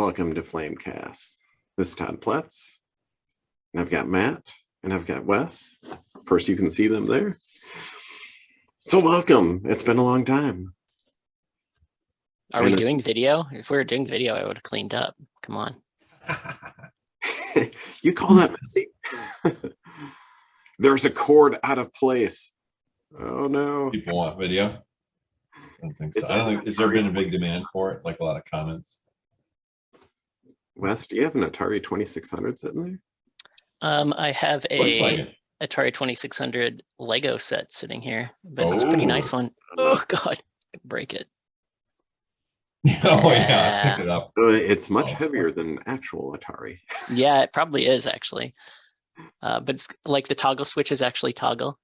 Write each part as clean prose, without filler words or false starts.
Welcome to Flamecast. This is Todd Pletz, and I've got Matt, and I've got Wes. Of course, you can see them there. So welcome. It's been a long time. Are we doing video? If we were doing video, I would have cleaned up. Come on. You call that messy? There's a cord out of place. Oh no. People want video? I don't think so. I don't think, has there been a big demand for it? Like a lot of comments? Wes, do you have an Atari 2600 sitting there? I have a Atari 2600 Lego set sitting here, but it's a pretty nice one. Oh God, break it. Oh yeah, pick it up. It's much heavier than actual Atari. Yeah, it probably is actually. But it's like the toggle switch is actually toggle.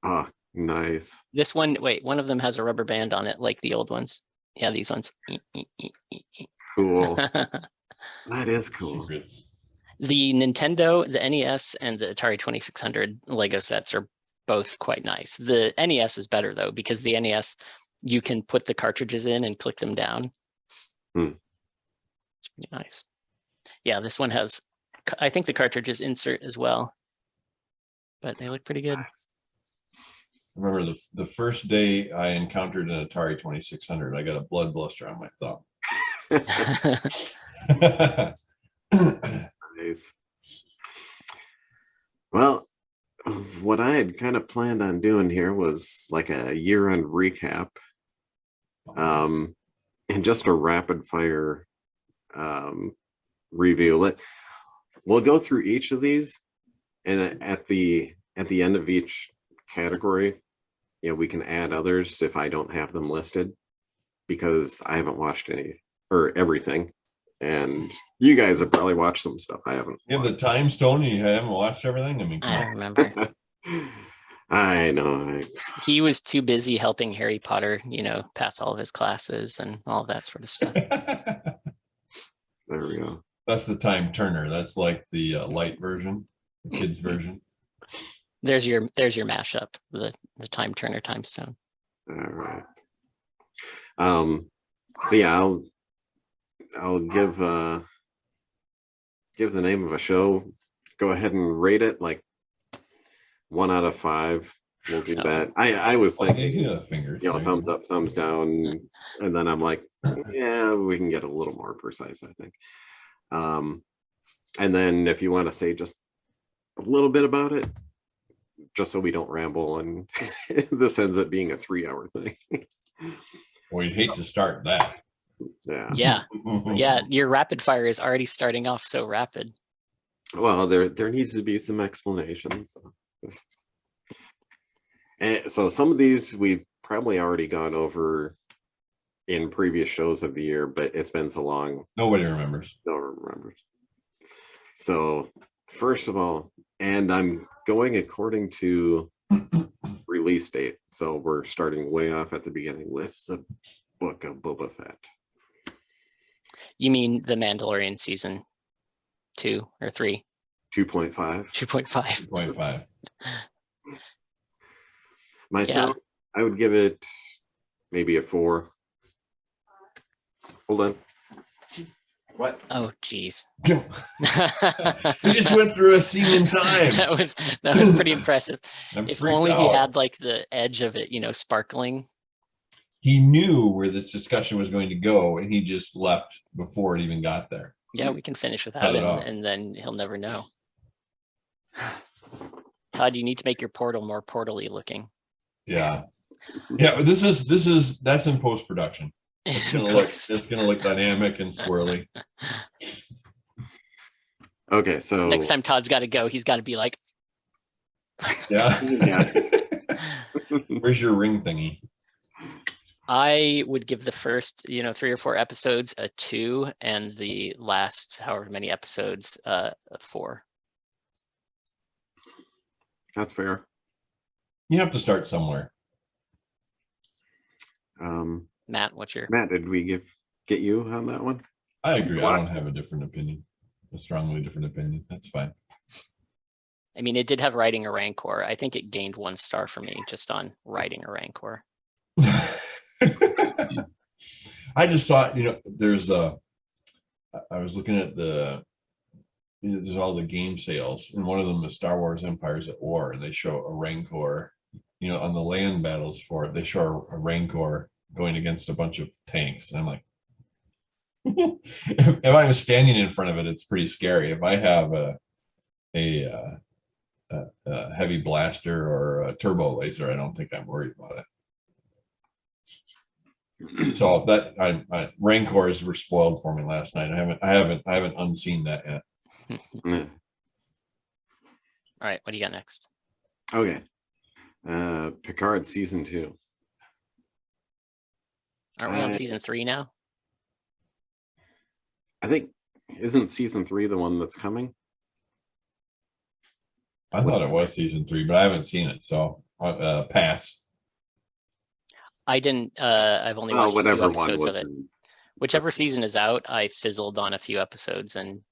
Ah, nice. This one, wait, one of them has a rubber band on it, like the old ones. Yeah, these ones. Cool. That is cool. Secrets. The Nintendo, the NES, and the Atari 2600 Lego sets are both quite nice. The NES is better though, because the NES, you can put the cartridges in and click them down. It's pretty nice. Yeah, this one has, I think the cartridges insert as well, but they look pretty good. Nice. I remember the first day I encountered an Atari 2600, I got a blood blister on my thumb. Nice. Well, what I had kind of planned on doing here was like a year-end recap, and just a rapid fire review. We'll go through each of these, and at the end of each category, we can add others if I don't have them listed, because I haven't watched any or everything, and you guys have probably watched some stuff I haven't. You have the time stone and you haven't watched everything? I mean, I don't remember. I know. He was too busy helping Harry Potter, pass all of his classes and all that sort of stuff. There we go. That's the time turner. That's like the light version, the kids version. There's your mashup, the time turner time stone. All right. So yeah, I'll give the name of a show. Go ahead and rate it like 1 out of 5. We'll do that. I was thinking, fingers. Thumbs up, thumbs down, and then I'm like, yeah, we can get a little more precise, I think. And then if you want to say just a little bit about it, just so we don't ramble and this ends up being a 3-hour thing. Well, you'd hate to start that. Yeah. Your rapid fire is already starting off so rapid. Well, there needs to be some explanations. And so some of these we've probably already gone over in previous shows of the year, but it's been so long. Nobody remembers. No one remembers. So first of all, and I'm going according to release date. So we're starting way off at the beginning with the Book of Boba Fett. You mean the Mandalorian season 2 or 3? 2.5. 2.5. 2.5. Myself, I would give it maybe a 4. Hold on. What? Oh, geez. We just went through a scene in time. that was pretty impressive. I'm if freaked only he out. had like the edge of it, sparkling. He knew where this discussion was going to go, and he just left before it even got there. Yeah, we can finish without him, and then he'll never know. Todd, you need to make your portal more portal-y looking. Yeah. That's in post-production. It's gonna look dynamic and swirly. Okay, so next time Todd's got to go, he's got to be like, yeah. Where's your ring thingy? I would give the first, 3 or 4 episodes a 2, and the last however many episodes a 4. That's fair. You have to start somewhere. Matt, what's your? Matt, did we get you on that one? I agree. I don't have a different opinion. A strongly different opinion. That's fine. I mean, it did have writing a Rancor. I think it gained 1 star for me just on writing a Rancor. I just thought, there's I was looking at there's all the game sales, and one of them is Star Wars Empires at War, and they show a Rancor, on the land battles for it, they show a Rancor going against a bunch of tanks. And I'm like, if I'm standing in front of it, it's pretty scary. If I have a heavy blaster or a turbo laser, I don't think I'm worried about it. So that Rancors were spoiled for me last night. I haven't unseen that yet. Yeah. All right, what do you got next? Okay. Picard season 2. Aren't we on season 3 now? I think, isn't season 3 the one that's coming? I thought it was season 3, but I haven't seen it, so pass. I didn't. I've only watched a few whatever one episodes of was it. in. Whichever season is out, I fizzled on a few episodes and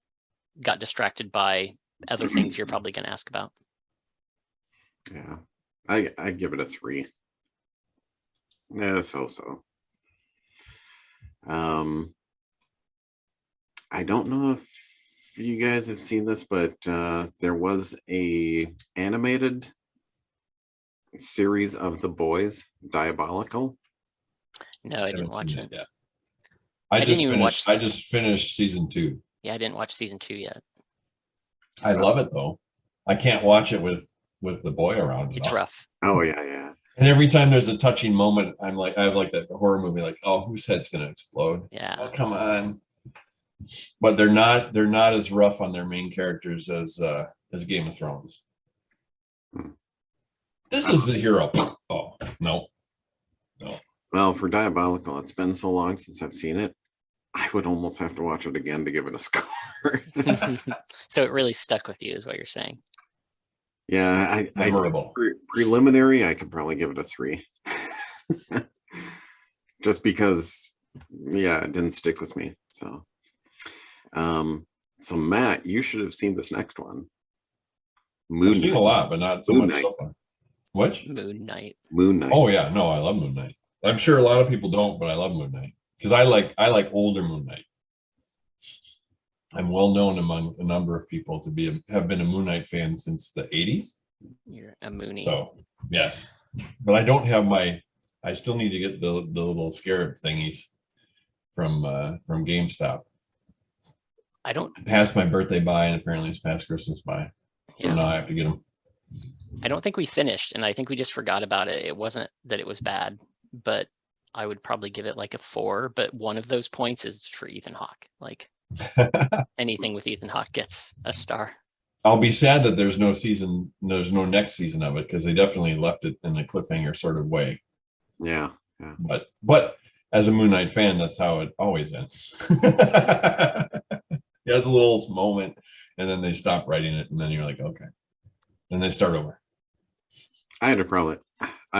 got distracted by other things you're probably going to ask about. Yeah, I give it a 3. Yeah, so. I don't know if you guys have seen this, but there was a animated series of The Boys, Diabolical. No, I didn't watch it. yet. I didn't even watch. I just finished season 2. Yeah, I didn't watch season 2 yet. I love it though. I can't watch it with the boy around. It's rough. Oh yeah. And every time there's a touching moment, I have like that horror movie, like, oh, whose head's gonna explode? Yeah. Oh, come on. But they're not as rough on their main characters as Game of Thrones. This is the hero. Oh, no. Well, for Diabolical, it's been so long since I've seen it. I would almost have to watch it again to give it a score. So it really stuck with you, is what you're saying. Yeah, Memorable. Preliminary, I could probably give it a 3. Just because, yeah, it didn't stick with me. So, so Matt, you should have seen this next one. I've seen a lot, but not so Moon much Knight. so far. What? Moon Knight. Moon Knight. Oh yeah, no, I love Moon Knight. I'm sure a lot of people don't, but I love Moon Knight because I like older Moon Knight. I'm well known among a number of people to have been a Moon Knight fan since the 80s. You're a Mooney. So yes, but I don't have I still need to get the little scarab thingies from GameStop. I don't. Past my birthday buy, and apparently it's past Christmas buy. So now I have to get them. I don't think we finished, and I think we just forgot about it. It wasn't that it was bad, but I would probably give it like a 4. But one of those points is for Ethan Hawke. Like anything with Ethan Hawke gets a star. I'll be sad that there's no next season of it because they definitely left it in a cliffhanger sort of way. Yeah. But as a Moon Knight fan, that's how it always ends. It has a little moment, and then they stop writing it, and then you're like, okay. And they start over. I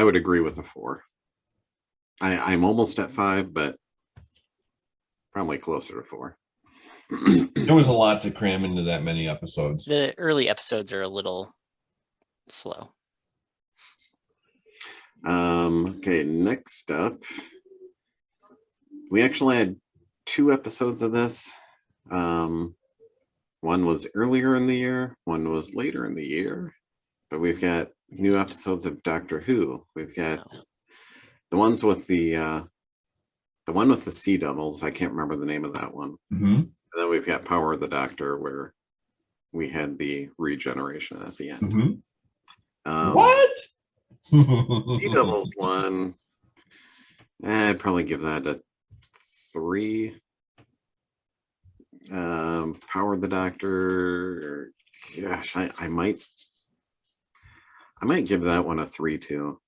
would agree with a 4. I'm almost at 5, but probably closer to 4. There was a lot to cram into that many episodes. The early episodes are a little slow. Okay, next up, we actually had 2 episodes of this. One was earlier in the year, one was later in the year, but we've got new episodes of Doctor Who. We've got the ones with the one with the Sea Devils. I can't remember the name of that one. Mm-hmm. And then we've got Power of the Doctor, where we had the regeneration at the end. Mm-hmm. What? Sea Devils one, I'd probably give that a 3. Power of the Doctor, gosh, I might give that one a 3 too.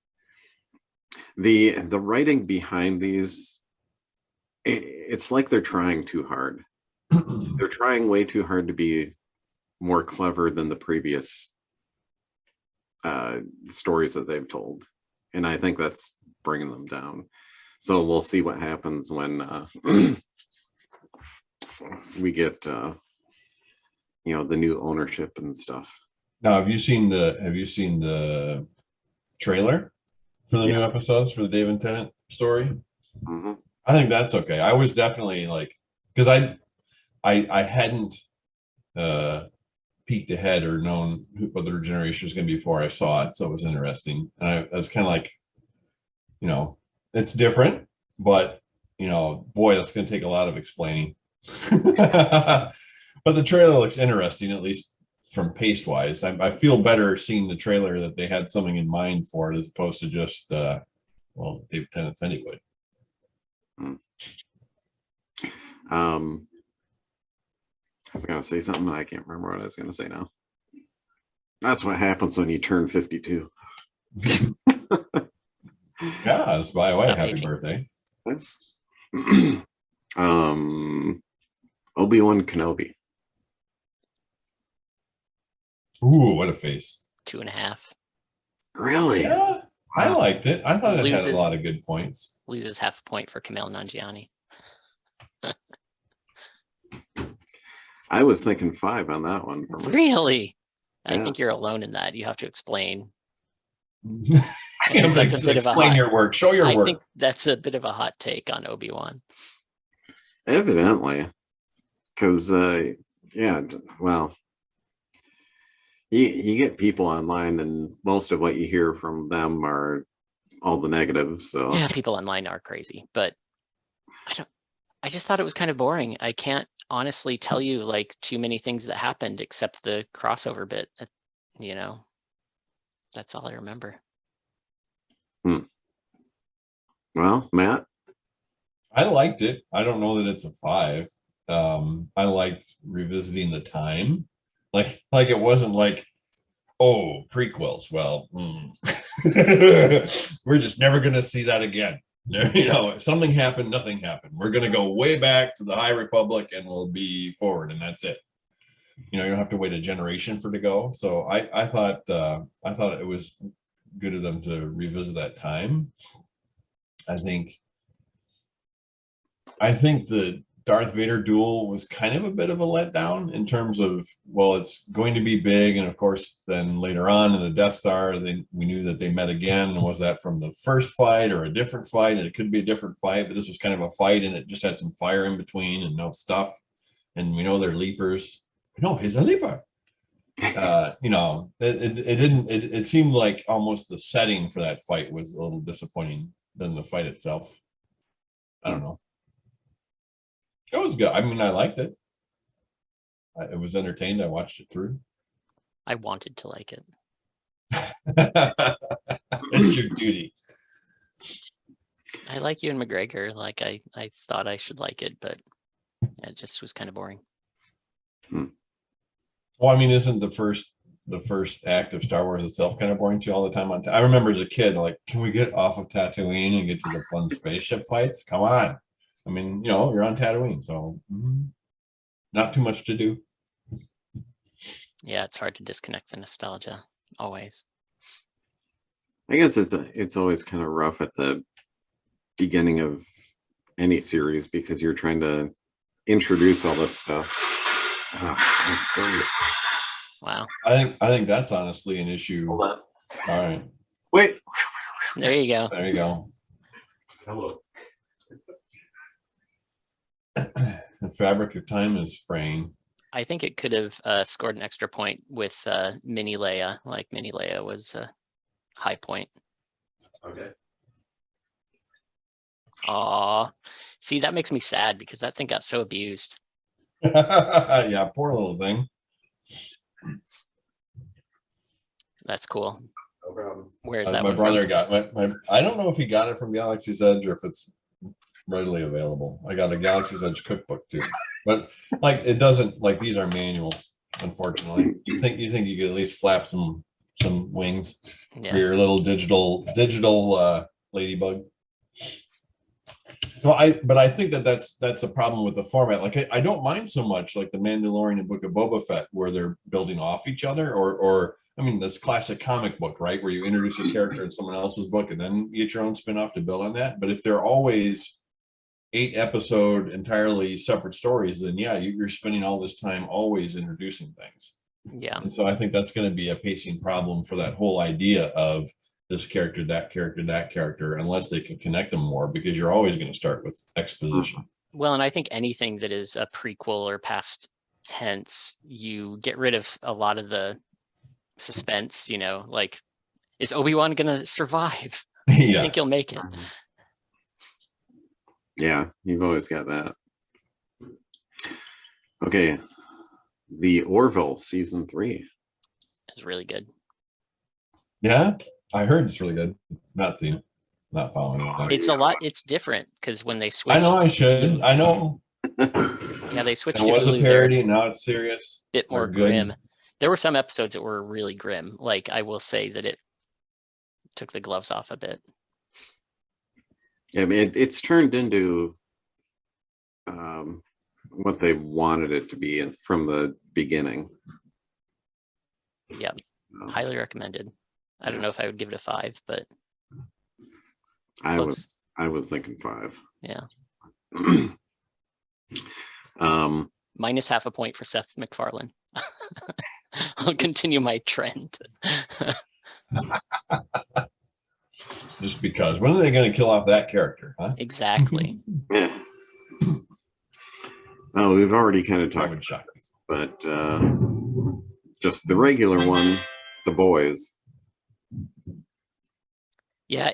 The writing behind these, it's like they're trying too hard. They're trying way too hard to be more clever than the previous stories that they've told, and I think that's bringing them down. So we'll see what happens when we get the new ownership and stuff. Now, have you seen the trailer for the new episodes for the David Tennant story? Mm-hmm. I think that's okay. I was definitely like, because I hadn't peeked ahead or known what the regeneration was going to be before I saw it, so it was interesting. And I was kind of like, it's different, but boy, that's going to take a lot of explaining. But the trailer looks interesting, at least from pace wise. I feel better seeing the trailer that they had something in mind for it as opposed to just David Tennant's anyway. I was gonna say something, I can't remember what I was gonna say now. That's what happens when you turn 52. Yeah, it's by the way, Stop happy aging. birthday. Obi-Wan Kenobi. Ooh, what a face. 2.5. Really? Yeah, I liked it. I thought it had a Loses. lot of good points. Loses half a point for Kumail Nanjiani. I was thinking 5 on that one. Really? I Yeah. think you're alone in that. You have to explain. I think that's a bit of a explain hot- your work. Show your I work. think that's a bit of a hot take on Obi-Wan. Evidently. Because, well, you get people online and most of what you hear from them are all the negatives. So Yeah, people online are crazy, but I just thought it was kind of boring. I can't honestly tell you like too many things that happened except the crossover bit. That's all I remember. Well, Matt, I liked it. I don't know that it's a 5. I liked revisiting the time. Like it wasn't like, oh, prequels. Well, we're just never gonna see that again. If something happened, nothing happened. We're gonna go way back to the High Republic and we'll be forward, and that's it. You don't have to wait a generation for it to go. So I thought it was good of them to revisit that time. I think the Darth Vader duel was kind of a bit of a letdown in terms of, well, it's going to be big. And of course, then later on in the Death Star, we knew that they met again. And was that from the first fight or a different fight? And it could be a different fight, but this was kind of a fight and it just had some fire in between and no stuff. And we know they're leapers. No, he's a leaper. It seemed like almost the setting for that fight was a little disappointing than the fight itself. I don't know. It was good. I mean, I liked it. I was entertained. I watched it through. I wanted to like it. It's your duty. I like Ewan McGregor. Like I thought I should like it, but it just was kind of boring. Well, I mean, isn't the first act of Star Wars itself kind of boring to you all the time? I remember as a kid, like, can we get off of Tatooine and get to the fun spaceship fights? Come on. I mean, you're on Tatooine, so not too much to do. Yeah, it's hard to disconnect the nostalgia always. I guess it's always kind of rough at the beginning of any series because you're trying to introduce all this stuff. Wow. I think that's honestly an issue. Hold on. All right. Wait. There you go. There you go. Hello. The fabric of time is fraying. I think it could have scored an extra point with Mini Leia. Like Mini Leia was a high point. Okay. Aw. See, that makes me sad because that thing got so abused. Yeah, poor little thing. That's cool. No problem. Where's that My one brother from? got I don't know if he got it from Galaxy's Edge or if it's readily available. I got a Galaxy's Edge cookbook too, but like it doesn't, like, these are manuals, unfortunately. You think you could at least flap some wings for Yeah. your little digital ladybug. Well, I think that's a problem with the format. Like I don't mind so much like the Mandalorian and Book of Boba Fett where they're building off each other, or I mean, this classic comic book, right, where you introduce a character in someone else's book and then you get your own spin-off to build on that. But if they're always 8-episode entirely separate stories, then yeah, you're spending all this time always introducing things. Yeah. And so I think that's going to be a pacing problem for that whole idea of this character, that character, unless they can connect them more, because you're always going to start with exposition. Well, and I think anything that is a prequel or past tense, you get rid of a lot of the suspense, like, is Obi-Wan gonna survive? I Yeah. think he'll make it. Yeah, you've always got that. Okay, the Orville season 3. It's really good. Yeah, I heard it's really good. Not seen it. Not following it. It's a lot. It's different because when they switched. I know I should. I know. Yeah, they switched It to was a Hulu. They're parody. Now it's serious. a bit more They're good. grim. There were some episodes that were really grim. Like, I will say that it took the gloves off a bit. I mean, it's turned into what they wanted it to be from the beginning. Yeah, So, highly recommended. I don't know if I would give it a 5, but I close. was thinking 5. Yeah. Um, Minus half a point for Seth MacFarlane. I'll continue my trend. Just because. When are they going to kill off that character? Huh? Exactly. yeah. Oh, we've already kind of That talked would shock about me. this, but just the regular one, The Boys. Yeah,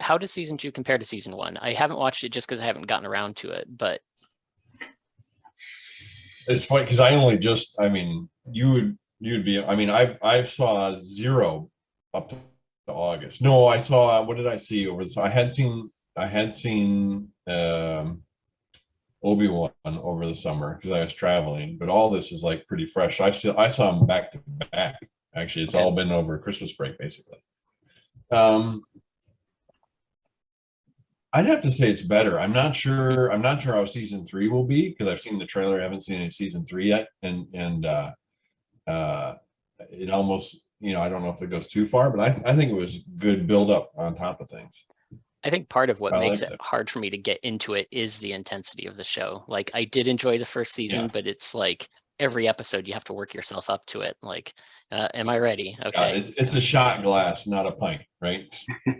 how does season 2 compare to season 1? I haven't watched it just because I haven't gotten around to it, but It's funny because I only just. I mean, you'd be. I mean, I saw 0 up to August. No, I saw. What did I see over this? I had seen Obi-Wan over the summer because I was traveling, but all this is like pretty fresh. I saw them back to back. Actually, it's all been over Christmas break, basically. I'd have to say it's better. I'm not sure how season 3 will be because I've seen the trailer. I haven't seen any season 3 yet, and it almost, I don't know if it goes too far, but I think it was good build up on top of things. I think part of what I makes liked it it. hard for me to get into it is the intensity of the show. Like, I did enjoy the first season, Yeah. but it's like every episode you have to work yourself up to it. Like, am I ready? Yeah, Okay. it's a shot glass, not a pint, right?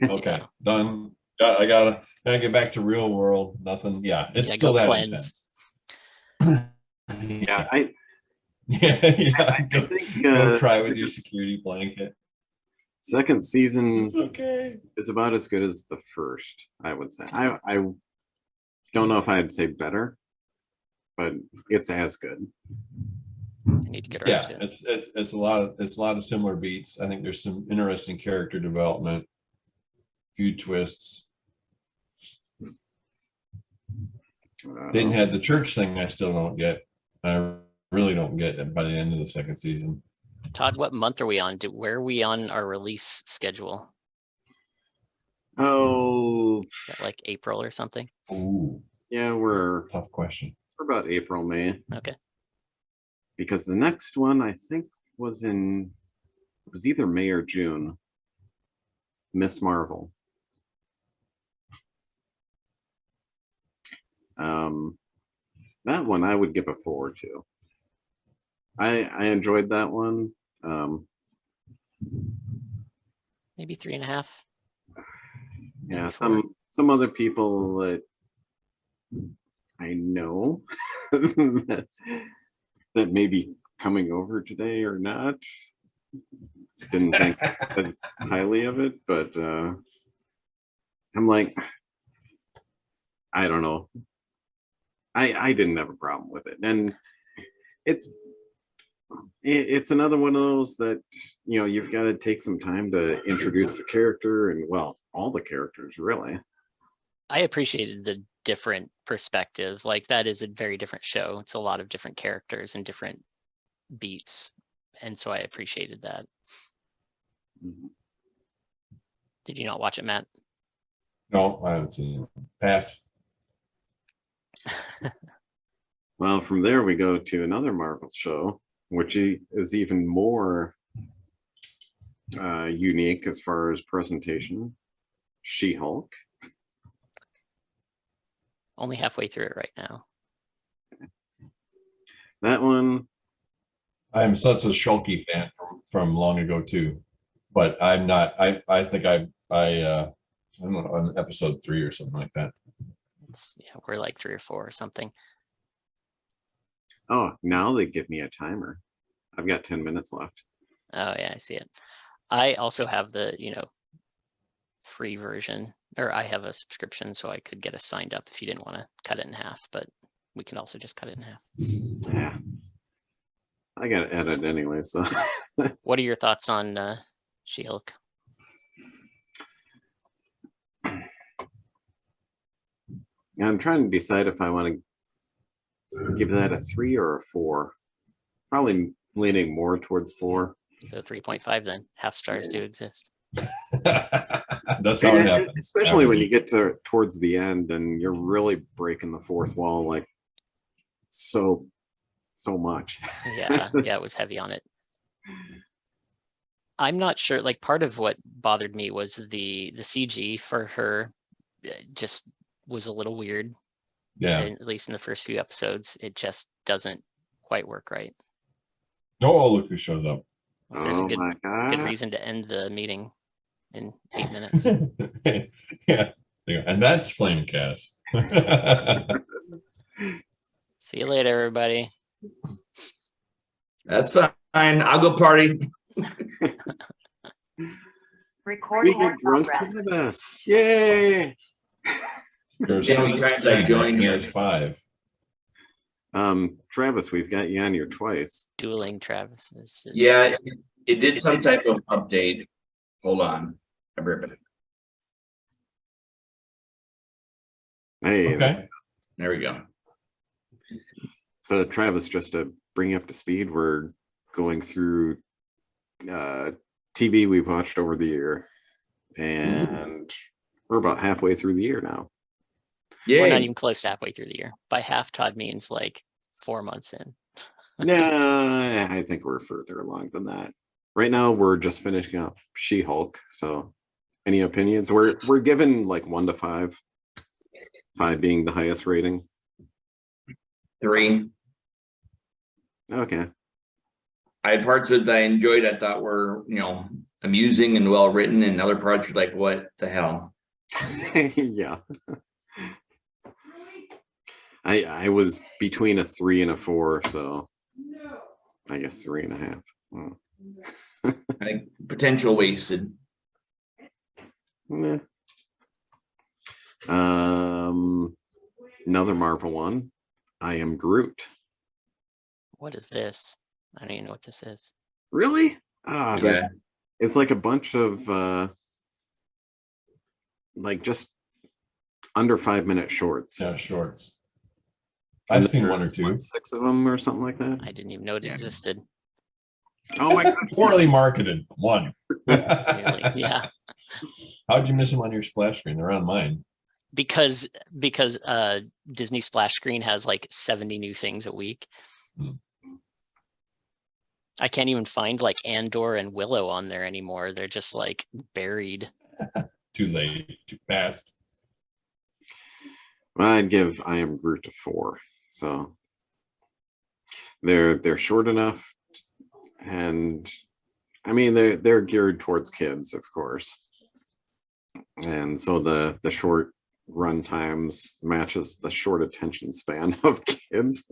Okay, Yeah. done. I gotta get back to real world. Nothing. Yeah, it's Yeah, still go that cleanse. intense. Yeah, yeah. I think Go cry with your security blanket. second season It's okay. is about as good as the first, I would say. I don't know if I'd say better, but it's as good. I need to get around Yeah, to it. it's a lot of similar beats. I think there's some interesting character development, few twists. Didn't have the church thing. I still don't get. I really don't get it by the end of the second season. Todd, what month are we on? Where are we on our release schedule? Oh, Is that like April or something? Ooh, yeah, we're tough question. about April, May. Okay. Because the next one I think was either May or June. Miss Marvel. That one I would give a 4 to. I enjoyed that one. Maybe 3.5. Yeah, Maybe 4. some other people that I know that may be coming over today or not didn't think as highly of it, but I'm like, I don't know. I didn't have a problem with it, and it's another one of those that you've got to take some time to introduce the character, and well, all the characters really. I appreciated the different perspective. Like, that is a very different show. It's a lot of different characters and different beats, and so I appreciated that. Mhm. Did you not watch it, Matt? No, I haven't seen it. Pass. Well, from there we go to another Marvel show, which is even more unique as far as presentation. She-Hulk. Only halfway through it right now. That one, I'm such a Shulky fan from long ago too, but I'm not. I think I don't know, on episode 3 or something like that. we're like 3 or 4 or something. Oh, now they give me a timer. I've got 10 minutes left. Oh yeah, I see it. I also have the, free version, or I have a subscription, so I could get us signed up if you didn't want to cut it in half, but we can also just cut it in half. Yeah. I got to edit anyway, so. What are your thoughts on She-Hulk? I'm trying to decide if I want to give that a 3 or a 4. Probably leaning more towards 4. So 3.5 then. Half stars do exist. That's how it happens. Especially when you get towards the end and you're really breaking the fourth wall, like so much. Yeah, it was heavy on it. I'm not sure, like part of what bothered me was the CG for her just was a little weird. Yeah. At least in the first few episodes, it just doesn't quite work right. Oh, look who shows up. Well, there's a Oh my good God. reason to end the meeting in 8 minutes. Yeah. And that's Flamecast. See you later, everybody. That's fine. I'll go party. Recording in drunk progress. to the best. Yay. There's Yeah, we tried to join here. There's 5. Travis, we've got you on here twice. Dueling Travis. Yeah, it did some type of update. Hold on. I'll be right back. Hey, Okay. There we go. so Travis, just to bring you up to speed, we're going through TV we've watched over the year, and we're about halfway through the year now. We're not Yay. even close to halfway through the year. By half, Todd means like 4 months in. No, I think we're further along than that. Right now, we're just finishing up She-Hulk. So, any opinions? We're given like 1 to 5, 5 being the highest rating. 3. Okay. I had parts that I enjoyed. I thought were, amusing and well written, and other parts were like, what the hell? Yeah. I was between a 3 and a 4, so I guess 3.5. Well, I think potential wasted. nah. Another Marvel one. I Am Groot. What is this? I don't even know what this is. Really? Yeah. It's like a bunch of like just under 5-minute shorts. Yeah, shorts. And I've seen 1 or there's, 2. what, 6 of them or something like that. I didn't even know it Yeah. existed. Oh my God. Poorly marketed. 1. Really? Yeah. How'd you miss them on your splash screen? They're on mine. Because Disney Splash Screen has like 70 new things a week. Hmm. I can't even find like Andor and Willow on there anymore. They're just like buried. Too late. Too fast. Well, I'd give I Am Groot a 4. So they're short enough, and I mean they're geared towards kids, of course. And so the short run times matches the short attention span of kids.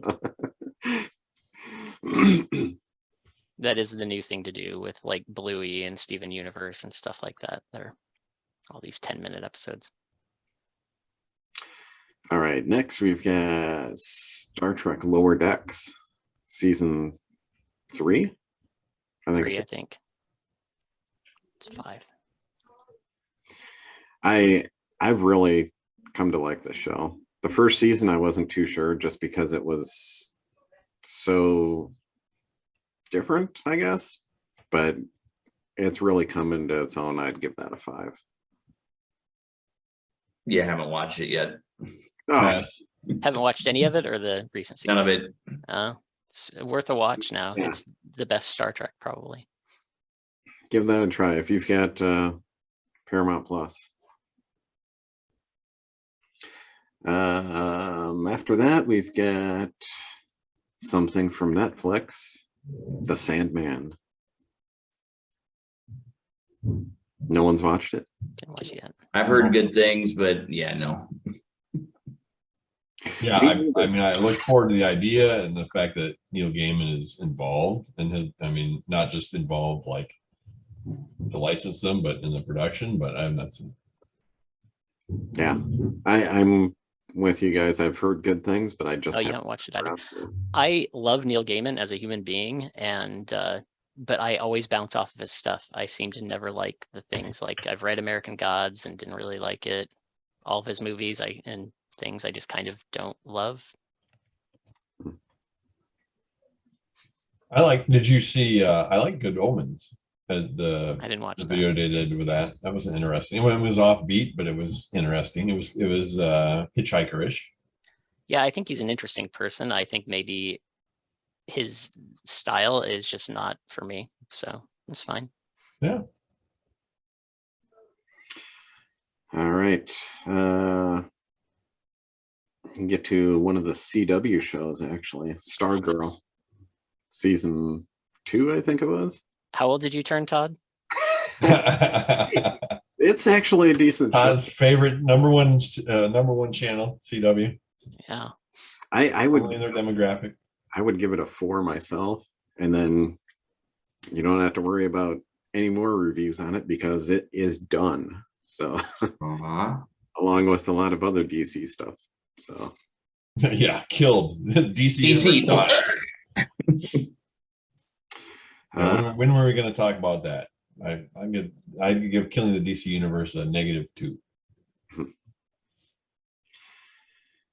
That is the new thing to do with like Bluey and Steven Universe and stuff like that. They're all these 10-minute episodes. All right, next we've got Star Trek Lower Decks, season 3. I think 3, I think. It's 5. I've really come to like this show. The first season I wasn't too sure, just because it was so different, I guess. But it's really come into its own. I'd give that a 5. Yeah, I haven't watched it yet. Oh, Pass. Haven't watched any of it or the recent season? None of it. It's worth a watch now. Yeah. It's the best Star Trek, probably. give that a try if you've got Paramount Plus. After that, we've got something from Netflix, The Sandman. No one's watched it. Didn't watch it yet. I've heard good things, but yeah, no. Yeah, I mean, I look forward to the idea and the fact that Neil Gaiman is involved and I mean, not just involved like to license them, but in the production. But I'm not. Yeah, I'm with you guys. I've heard good things, but I just Oh, you haven't watched it either. I love Neil Gaiman as a human being, and but I always bounce off of his stuff. I seem to never like the things like I've read American Gods and didn't really like it. All of his movies and things I just kind of don't love. I like. Did you see? I like Good Omens. I didn't watch the that. video they did with that. That was interesting. It was offbeat, but it was interesting. It was hitchhikerish. Yeah, I think he's an interesting person. I think maybe his style is just not for me, so it's fine. Yeah. All right. Get to one of the CW shows, actually. Stargirl. Season 2, I think it was. How old did you turn, Todd? It's actually a decent show. Todd's favorite number one channel, CW. Yeah. I would Only their demographic. I would give it a 4 myself, and then you don't have to worry about any more reviews on it because it is done. So along with a lot of other DC stuff. So Yeah, killed DC. When were we going to talk about that? I'd give killing the DC universe a -2.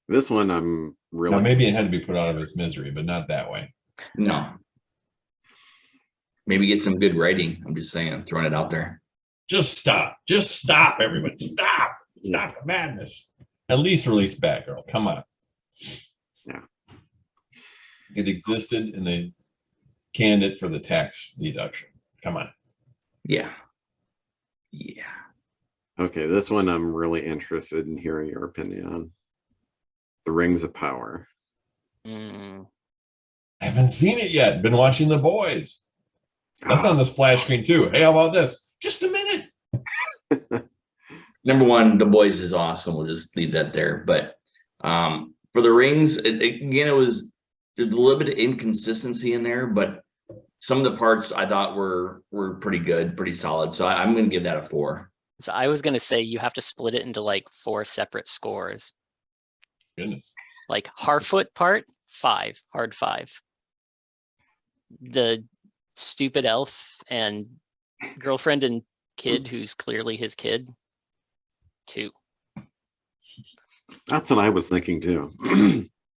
This one I'm really now, maybe it had to be put out of its misery, but not that way. No. Maybe get some good writing. I'm just saying, throwing it out there. Just stop, everybody, stop the madness. At least release Batgirl. Come on. Yeah. It existed and they canned it for the tax deduction. Come on. Yeah. Okay, this one I'm really interested in hearing your opinion on. The Rings of Power. I haven't seen it yet. Been watching The Boys. That's on the splash screen too. Hey, how about this? Just a minute. Number one, The Boys is awesome. We'll just leave that there. But for the Rings, it was there's a little bit of inconsistency in there, but some of the parts I thought were pretty good, pretty solid. So I'm going to give that a 4. So I was going to say you have to split it into like 4 separate scores. Goodness. Like Harfoot part, 5, hard 5. The stupid elf and girlfriend and kid who's clearly his kid, 2. That's what I was thinking too.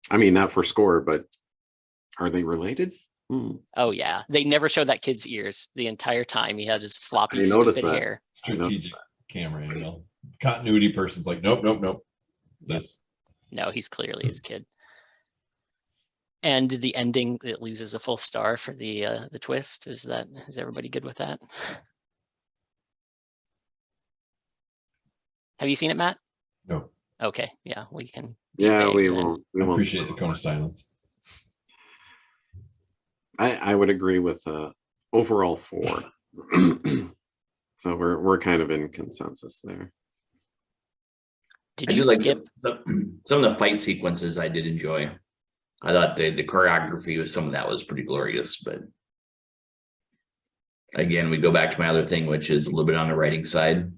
I mean, not for score, but are they related? Oh yeah, they never showed that kid's ears the entire time. He had his floppy, I noticed stupid that. hair. Strategic camera angle. Continuity person's like, nope. This. No, he's clearly his kid. And the ending, it loses a full star for the twist. Is everybody good with that? Have you seen it, Matt? No. Okay, yeah, we can. Yeah, we then. won't. We I won't. appreciate the cone of silence. I would agree with overall 4. So we're kind of in consensus there. Did I you do like skip? some of the fight sequences I did enjoy. I thought the choreography with some of that was pretty glorious, but again, we go back to my other thing, which is a little bit on the writing side.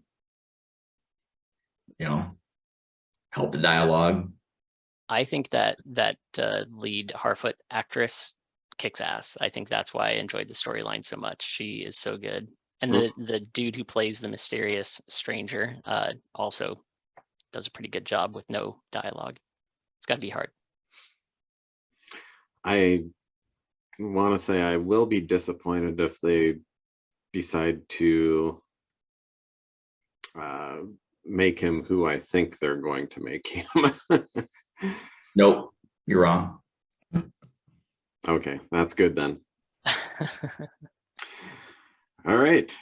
Help the dialogue. I think that lead Harfoot actress kicks ass. I think that's why I enjoyed the storyline so much. She is so good. And the dude who plays the mysterious stranger also does a pretty good job with no dialogue. It's got to be hard. I want to say I will be disappointed if they decide to make him who I think they're going to make him. Nope, you're wrong. Okay, that's good then. All right.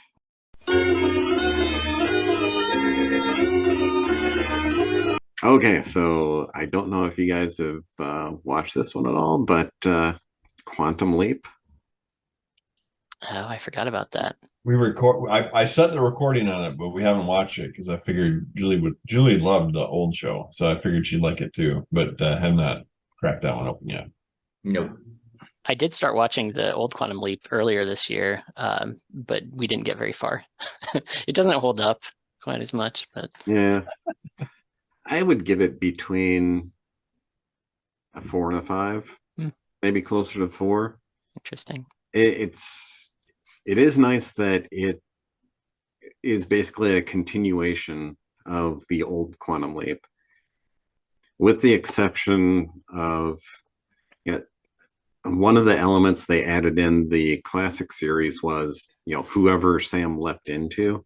Okay, so I don't know if you guys have watched this one at all, but Quantum Leap. Oh, I forgot about that. I set the recording on it, but we haven't watched it because I figured Julie loved the old show, so I figured she'd like it too, but have not cracked that one open yet. Nope. I did start watching the old Quantum Leap earlier this year, but we didn't get very far. It doesn't hold up quite as much, but Yeah. I would give it between a 4 and a 5, maybe closer to 4. interesting. It is nice that it is basically a continuation of the old Quantum Leap, with the exception of, you know, one of the elements they added in the classic series was, you know, whoever Sam leapt into,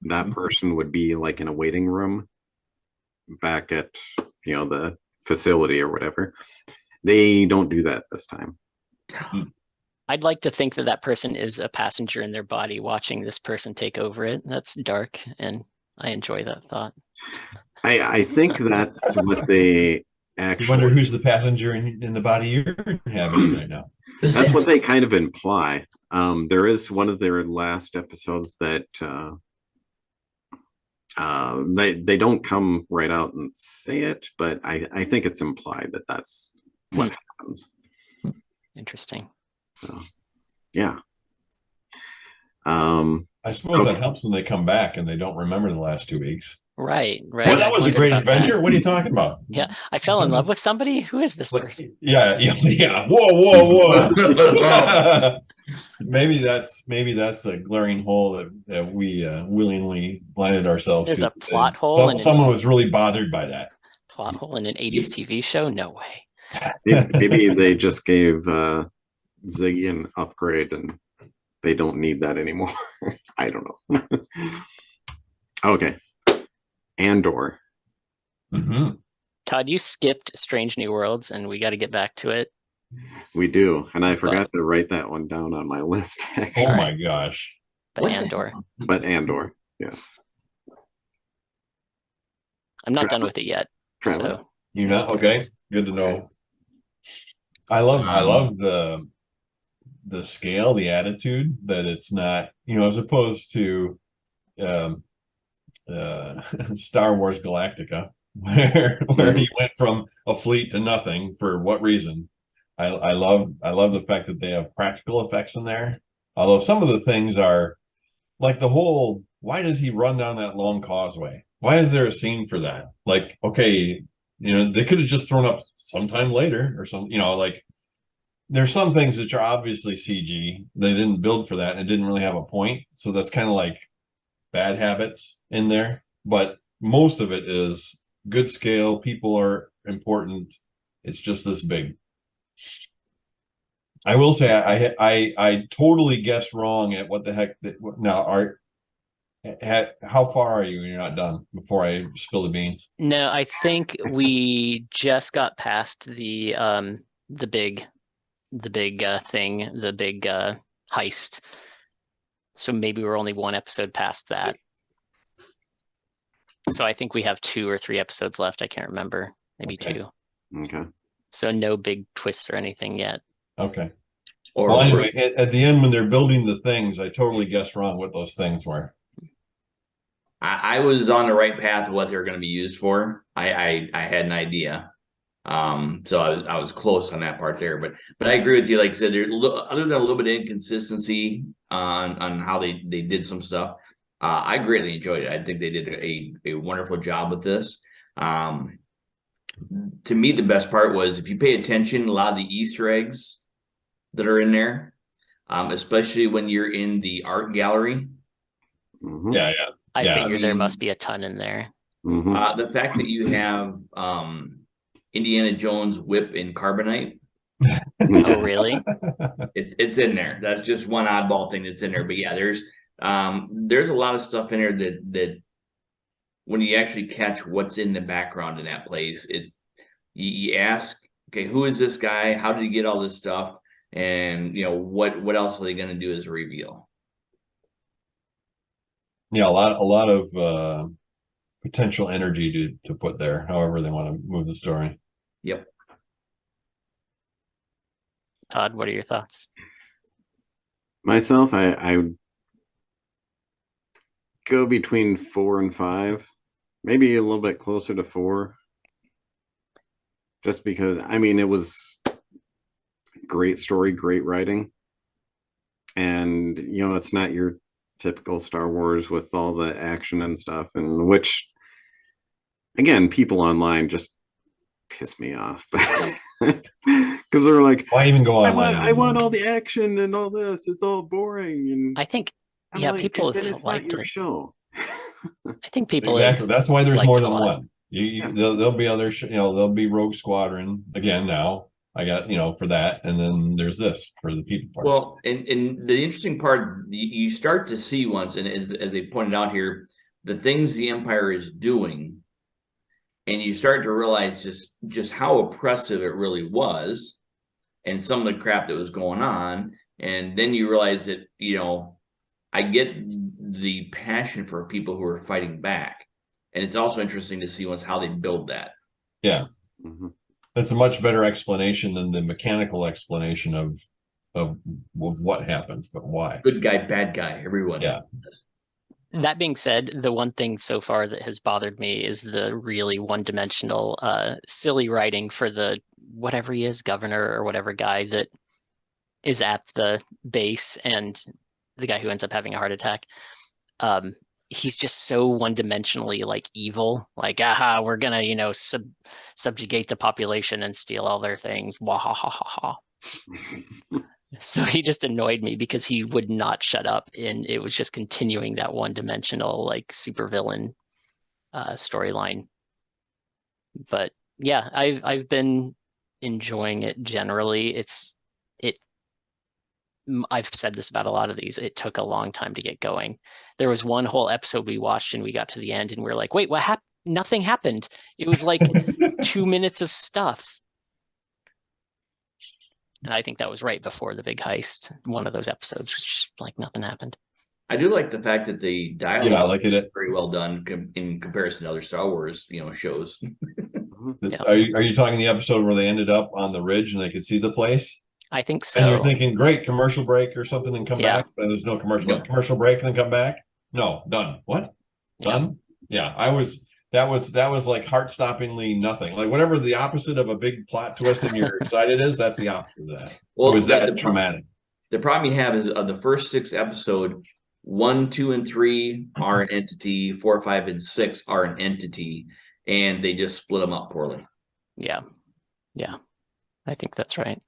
that person would be like in a waiting room back at, you know, the facility or whatever. They don't do that this time. I'd like to think that that person is a passenger in their body watching this person take over it. That's dark, and I enjoy that thought. I think that's what they You wonder actually, who's the passenger in the body you're inhabiting right now. that's what they kind of imply. There is one of their last episodes that they don't come right out and say it, but I think it's implied that that's what happens. Interesting. So yeah. I suppose that helps when they come back and they don't remember the last 2 weeks. Right. Well, that I was a wondered great about that. adventure. What are you talking about? Yeah, I fell in love with somebody. Who is this person? Yeah. Whoa. maybe that's a glaring hole that we willingly blinded ourselves There's to. a plot hole in Someone was really bothered by that. plot hole in an 80s TV show? No way. Maybe they just gave Ziggy an upgrade and they don't need that anymore. I don't know. Okay. Andor. Mm-hmm. Todd, you skipped Strange New Worlds, and we got to get back to it. We do. And I forgot to write that one down on my list, actually. Oh my gosh. But What the Andor, But Andor, yes. I'm not done with it yet. Travis? So You're not okay. Good to know. I love the scale, the attitude that it's not, as opposed to Star Wars Galactica, where he went from a fleet to nothing for what reason. I love the fact that they have practical effects in there. Although some of the things are like the whole, why does he run down that long causeway? Why is there a scene for that? Like, okay, they could have just thrown up sometime later or something, like there's some things that are obviously CG. They didn't build for that and it didn't really have a point. So that's kind of like bad habits in there. But most of it is good scale. People are important. It's just this big. I will say I totally guessed wrong at what the heck. Now, how far are you when you're not done before I spill the beans? no, I think we just got past the big thing, the big heist. So maybe we're only one episode past that. So I think we have 2 or 3 episodes left. I can't remember. Maybe Okay. 2. Okay. So no big twists or anything yet. Okay. Or Well, anyway, at the end when they're building the things, I totally guessed wrong what those things were. I was on the right path of what they were going to be used for. I had an idea. So I was close on that part there, but I agree with you. Like I said, other than a little bit of inconsistency on how they did some stuff, I greatly enjoyed it. I think they did a wonderful job with this. To me, the best part was if you pay attention, a lot of the Easter eggs that are in there, especially when you're in the art gallery. Mhm. Yeah. I figured there mean, must be a ton in there. Mhm. The fact that you have Indiana Jones whip in carbonite. Oh, really? It's in there. That's just one oddball thing that's in there. But yeah, there's a lot of stuff in there that when you actually catch what's in the background in that place, you ask, okay, who is this guy? How did he get all this stuff? And what else are they going to do as a reveal? Yeah, a lot of potential energy to put there, however they want to move the story. Yep. Todd, what are your thoughts? Myself, I would go between 4 and 5, maybe a little bit closer to 4. Just because, I mean, it was great story, great writing. And, it's not your typical Star Wars with all the action and stuff, and which, again, people online just piss me off. Because they're like, Why even go online? I want all the action and all this. It's all boring. And I think, I'm yeah, like, people then have it's not liked your it. show. I think people Exactly. have That's why there's liked more it a than lot. one. There'll be other, there'll be Rogue Squadron again now. I got, for that. And then there's this for the people part. Well, and the interesting part, you start to see once, and as they pointed out here, the things the Empire is doing, and you start to realize just how oppressive it really was, and some of the crap that was going on, and then you realize that I get the passion for people who are fighting back, and it's also interesting to see once how they build that. Yeah. Mhm. That's a much better explanation than the mechanical explanation of what happens, but why. Good guy, bad guy, everyone. Yeah. That being said, the one thing so far that has bothered me is the really one-dimensional, silly writing for the whatever he is, governor or whatever guy that is at the base, and the guy who ends up having a heart attack. He's just so one-dimensionally like evil, like, aha, we're gonna, subjugate the population and steal all their things. Wahahaha. So he just annoyed me because he would not shut up, and it was just continuing that one-dimensional like supervillain storyline. But yeah, I've been enjoying it generally. I've said this about a lot of these. It took a long time to get going. There was one whole episode we watched and we got to the end and we were like, wait, what happened? Nothing happened. It was like 2 minutes of stuff. And I think that was right before the big heist, one of those episodes, which like nothing happened. I do like the fact that the dialogue Yeah, I like it. is very well done in comparison to other Star Wars, shows. Yeah. Are you talking the episode where they ended up on the ridge and they could see the place? I think And you're so. thinking, great, commercial break or something and come Yeah. back. But there's no commercial. Yep. Commercial break and then come back. No, done. What? Yeah. Done? Yeah, that was like heart-stoppingly nothing. Like whatever the opposite of a big plot twist and you're excited is, that's the opposite of that. Well, It was that the traumatic. The problem you have is of the first 6 episodes, 1, 2, and 3 are an entity, 4, 5, and 6 are an entity, and they just split them up poorly. Yeah. I think that's right.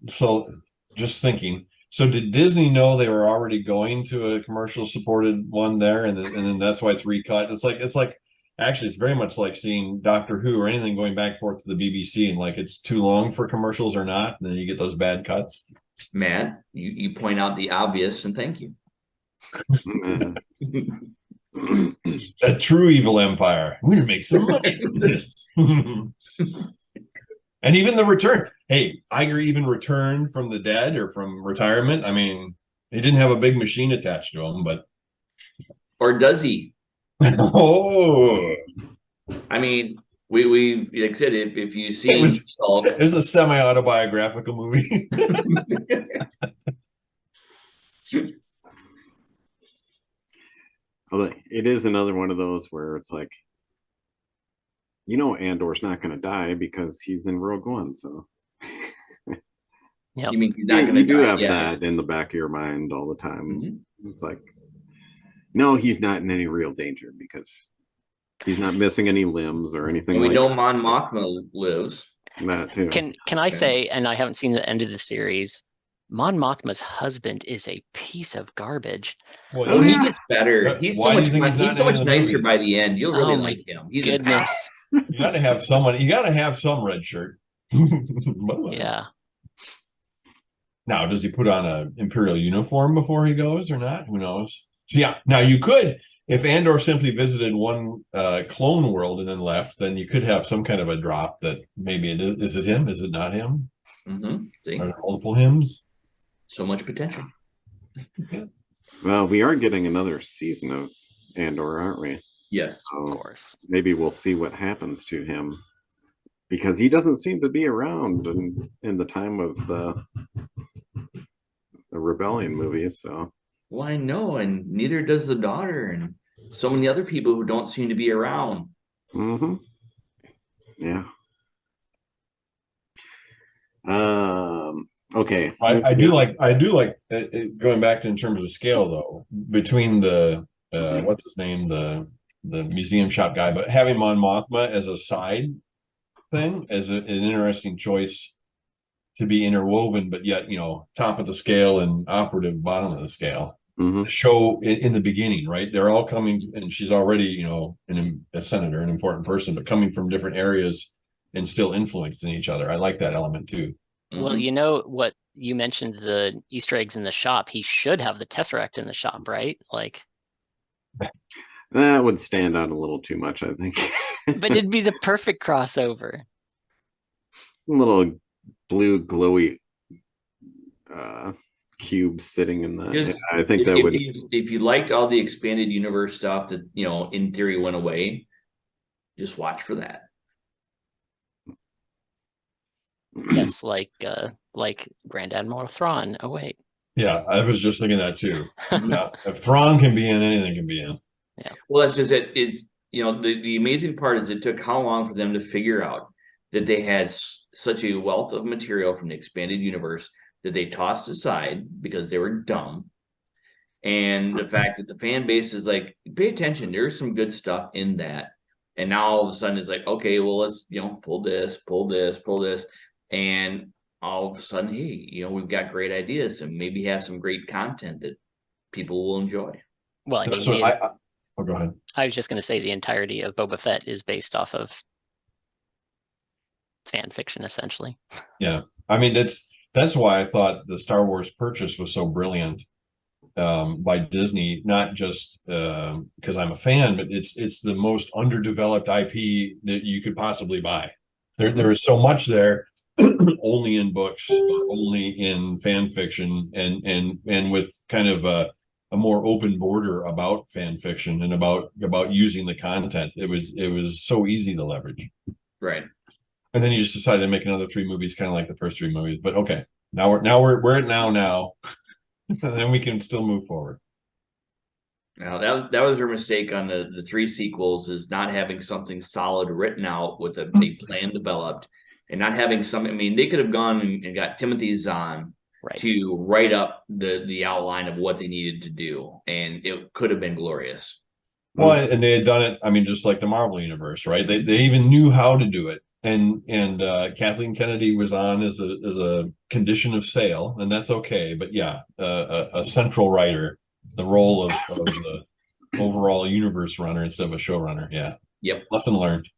So just thinking. So did Disney know they were already going to a commercial supported one there, and then that's why it's recut? It's like actually it's very much like seeing Doctor Who or anything going back and forth to the BBC, and like it's too long for commercials or not, and then you get those bad cuts. Matt, you point out the obvious, and thank you. A true evil empire. We're gonna make some money with this. And even the return. Hey, Iger even returned from the dead or from retirement. I mean, he didn't have a big machine attached to him, but Or does he? oh, I mean, we've like I said, if you see it was a semi-autobiographical movie. Although it is another one of those where it's like, Andor's not going to die because he's in Rogue One. So Yep. You mean he's not gonna you do die? have Yeah. that in the back of your mind all the time. Mhm. It's like, no, he's not in any real danger because he's not missing any limbs or anything And we like know Mon Mothma lives. that too. Can I say, and I haven't seen the end of the series, Mon Mothma's husband is a piece of garbage. Well, Oh, he yeah. gets better. He's Why so do much you think he's not he's so in much the nicer movie? by the end. You'll really Oh my like him. He's Goodness. you got to have someone. You got to have some red shirt. Yeah. Now, does he put on an Imperial uniform before he goes or not? Who knows? So yeah, now you could, if Andor simply visited one clone world and then left, then you could have some kind of a drop that maybe is it him? Is it not him? See, Are there multiple hymns? so much potential. Well, we are getting another season of Andor, aren't we? Yes. Of So course. maybe we'll see what happens to him because he doesn't seem to be around in the time of a rebellion movie, so Well, I know, and neither does the daughter, and so many other people who don't seem to be around. yeah. Okay. I do like going back to in terms of scale though, between the what's his name, the museum shop guy, but having Mon Mothma as a side thing, as an interesting choice to be interwoven, but yet, top of the scale and operative bottom of the scale. Mhm. Show in the beginning, right? They're all coming, and she's already, a senator, an important person, but coming from different areas and still influencing each other. I like that element too. Well, Mhm. you know what you mentioned, the Easter eggs in the shop. He should have the Tesseract in the shop, right? Like, That would stand out a little too much, I think. but it'd be the perfect crossover. Little blue glowy cube sitting in the. Just I think that if would. if you liked all the expanded universe stuff that in theory went away, just watch for that. Yes, like Grand Admiral Thrawn. Oh wait, Yeah, I was just thinking that too. Yeah, if Thrawn can be in, anything can be in. Well, that's just it. It's the amazing part is it took how long for them to figure out that they had such a wealth of material from the expanded universe that they tossed aside because they were dumb. And the fact that the fan base is like, pay attention, there's some good stuff in that. And now all of a sudden it's like, okay, well, let's, pull this, pull this, pull this. And all of a sudden, hey, we've got great ideas and maybe have some great content that people will enjoy. well, I mean, That's what oh, go ahead. I was just going to say the entirety of Boba Fett is based off of fan fiction, essentially. Yeah, I mean that's why I thought the Star Wars purchase was so brilliant by Disney. Not just because I'm a fan, but it's the most underdeveloped IP that you could possibly buy. There is so much there, only in books, only in fan fiction, and with kind of a more open border about fan fiction and about using the content. It was so easy to leverage. Right. And then you just decided to make another 3 movies, kind of like the first 3 movies. But okay, now we're at now, and then we can still move forward. Now that was her mistake on the 3 sequels, is not having something solid written out with a plan developed, and not having something. I mean, they could have gone and got Timothy Zahn to write up the outline of what they needed to do, and it could have been glorious. Well, and they had done it. I mean, just like the Marvel universe, right? They even knew how to do it. And Kathleen Kennedy was on as a condition of sale, and that's okay. But yeah, a central writer, the role of the overall universe runner instead of a showrunner. Yeah. Yep. Lesson learned.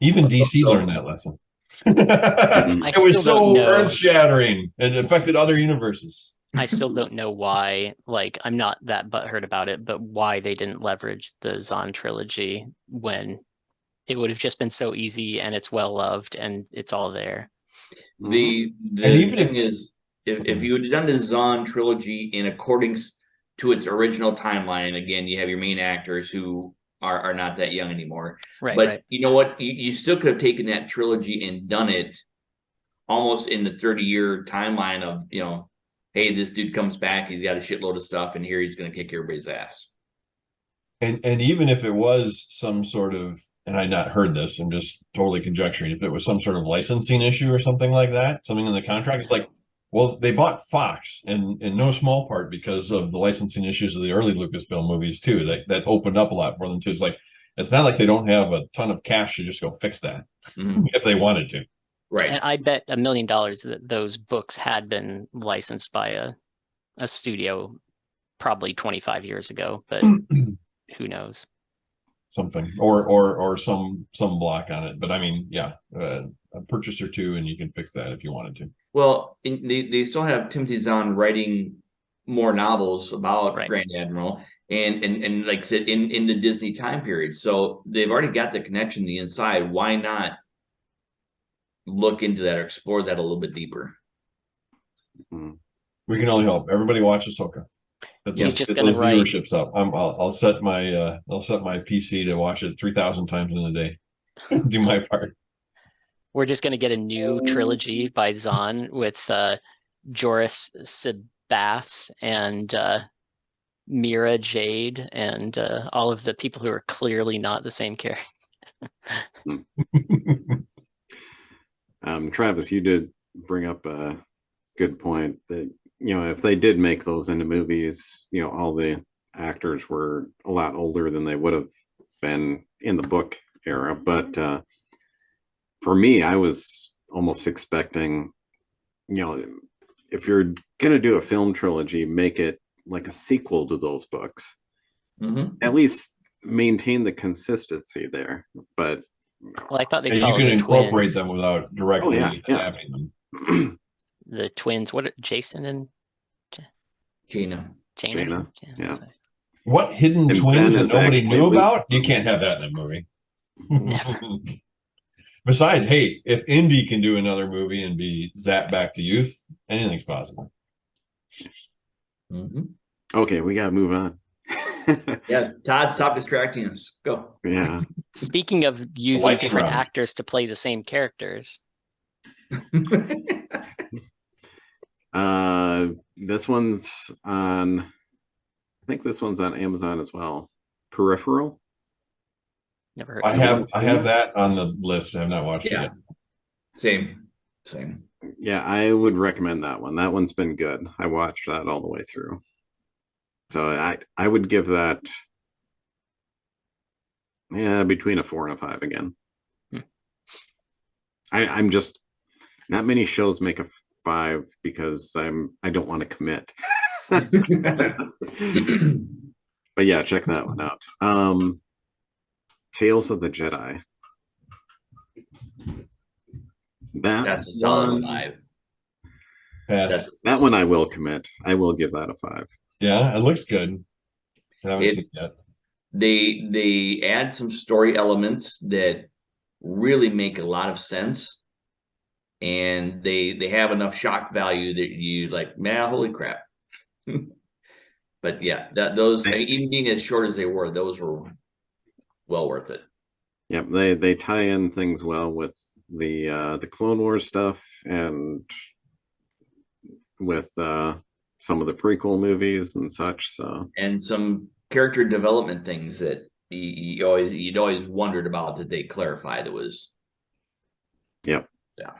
Even DC learned that lesson. Mhm. It was so earth-shattering. It affected other universes. I still don't know why. Like, I'm not that butthurt about it, but why they didn't leverage the Zahn trilogy when it would have just been so easy, and it's well loved and it's all there. The And even thing is, if you had done the Zahn trilogy in accordance to its original timeline, and again, you have your main actors who are not that young anymore. Right. But right. you know what? You still could have taken that trilogy and done it almost in the 30-year timeline of, hey, this dude comes back, he's got a shitload of stuff, and here he's going to kick everybody's ass. And even if it was some sort of, and I'd not heard this, I'm just totally conjecturing, if it was some sort of licensing issue or something like that, something in the contract, it's like, well, they bought Fox in no small part because of the licensing issues of the early Lucasfilm movies too. That opened up a lot for them too. It's like, it's not like they don't have a ton of cash to just go fix that if they wanted to. Right. And I bet $1 million that those books had been licensed by a studio probably 25 years ago, but who knows? Something or some block on it. But I mean, yeah, a purchase or 2, and you can fix that if you wanted to. Well, they still have Timothy Zahn writing more novels about Grand Admiral, and like I said, in the Disney time period. So they've already got the connection to the inside. Why not look into that or explore that a little bit deeper? We can only hope. Everybody watch Ahsoka. He's just going to write viewerships up. I'll set my PC to watch it 3,000 times in a day. Do my part. We're just going to get a new trilogy by Zahn with Joris Bath and Mira Jade and all of the people who are clearly not the same character. Travis, you did bring up a good point that, if they did make those into movies, all the actors were a lot older than they would have been in the book era. But for me, I was almost expecting, if you're going to do a film trilogy, make it like a sequel to those books. Mhm. At least maintain the consistency there. But Well, I thought And they'd you follow can the incorporate twins. them without directly yeah. adapting them. The twins. What? Jason and Gina. Jaina. yeah. What hidden And twins Ben that is nobody actually knew Luke's about? You son. can't have that in a movie. Never. Besides, hey, if Indy can do another movie and be zapped back to youth, anything's possible. Mhm. Okay, we gotta move on. Yes, Todd, stop distracting us. Go. Yeah. Speaking of using lightning different round. actors to play the same characters, This one's on, I think this one's on Amazon as well. Peripheral. never heard I of it. have that on the list. I have not watched it Yeah. yet. Same. Yeah, I would recommend that one. That one's been good. I watched that all the way through. So I would give that, between a 4 and a 5 again. Hmm. I'm just, not many shows make a 5 because I don't want to commit. But yeah, check that one out. Tales of the Jedi. That's a solid one, 5. Pass. that one I will commit. I will give that a 5. Yeah, it looks good. I haven't It- seen it yet. They add some story elements that really make a lot of sense, and they have enough shock value that you like, man, holy crap. But yeah, those even being as short as they were, those were well worth it. Yep, they tie in things well with the Clone Wars stuff and with some of the prequel movies and such. So And some character development things that you'd always wondered about that they clarified. It was yep. Yeah.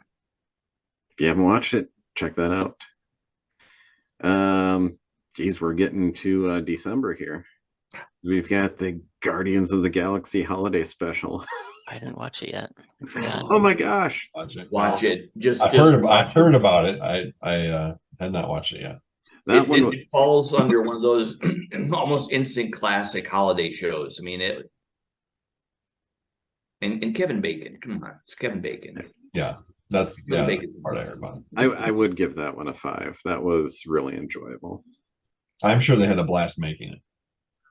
If you haven't watched it, check that out. Geez, we're getting to December here. We've got the Guardians of the Galaxy holiday special. I didn't watch it yet. I forgot. Oh my gosh. Watch it. watch it. I've heard about it. I had not watched it yet. That one, It falls under one of those almost instant classic holiday shows. I mean it. And Kevin Bacon, come on, it's Kevin Bacon. Yeah, that's the part I heard about. I would give that one a 5. That was really enjoyable. I'm sure they had a blast making it,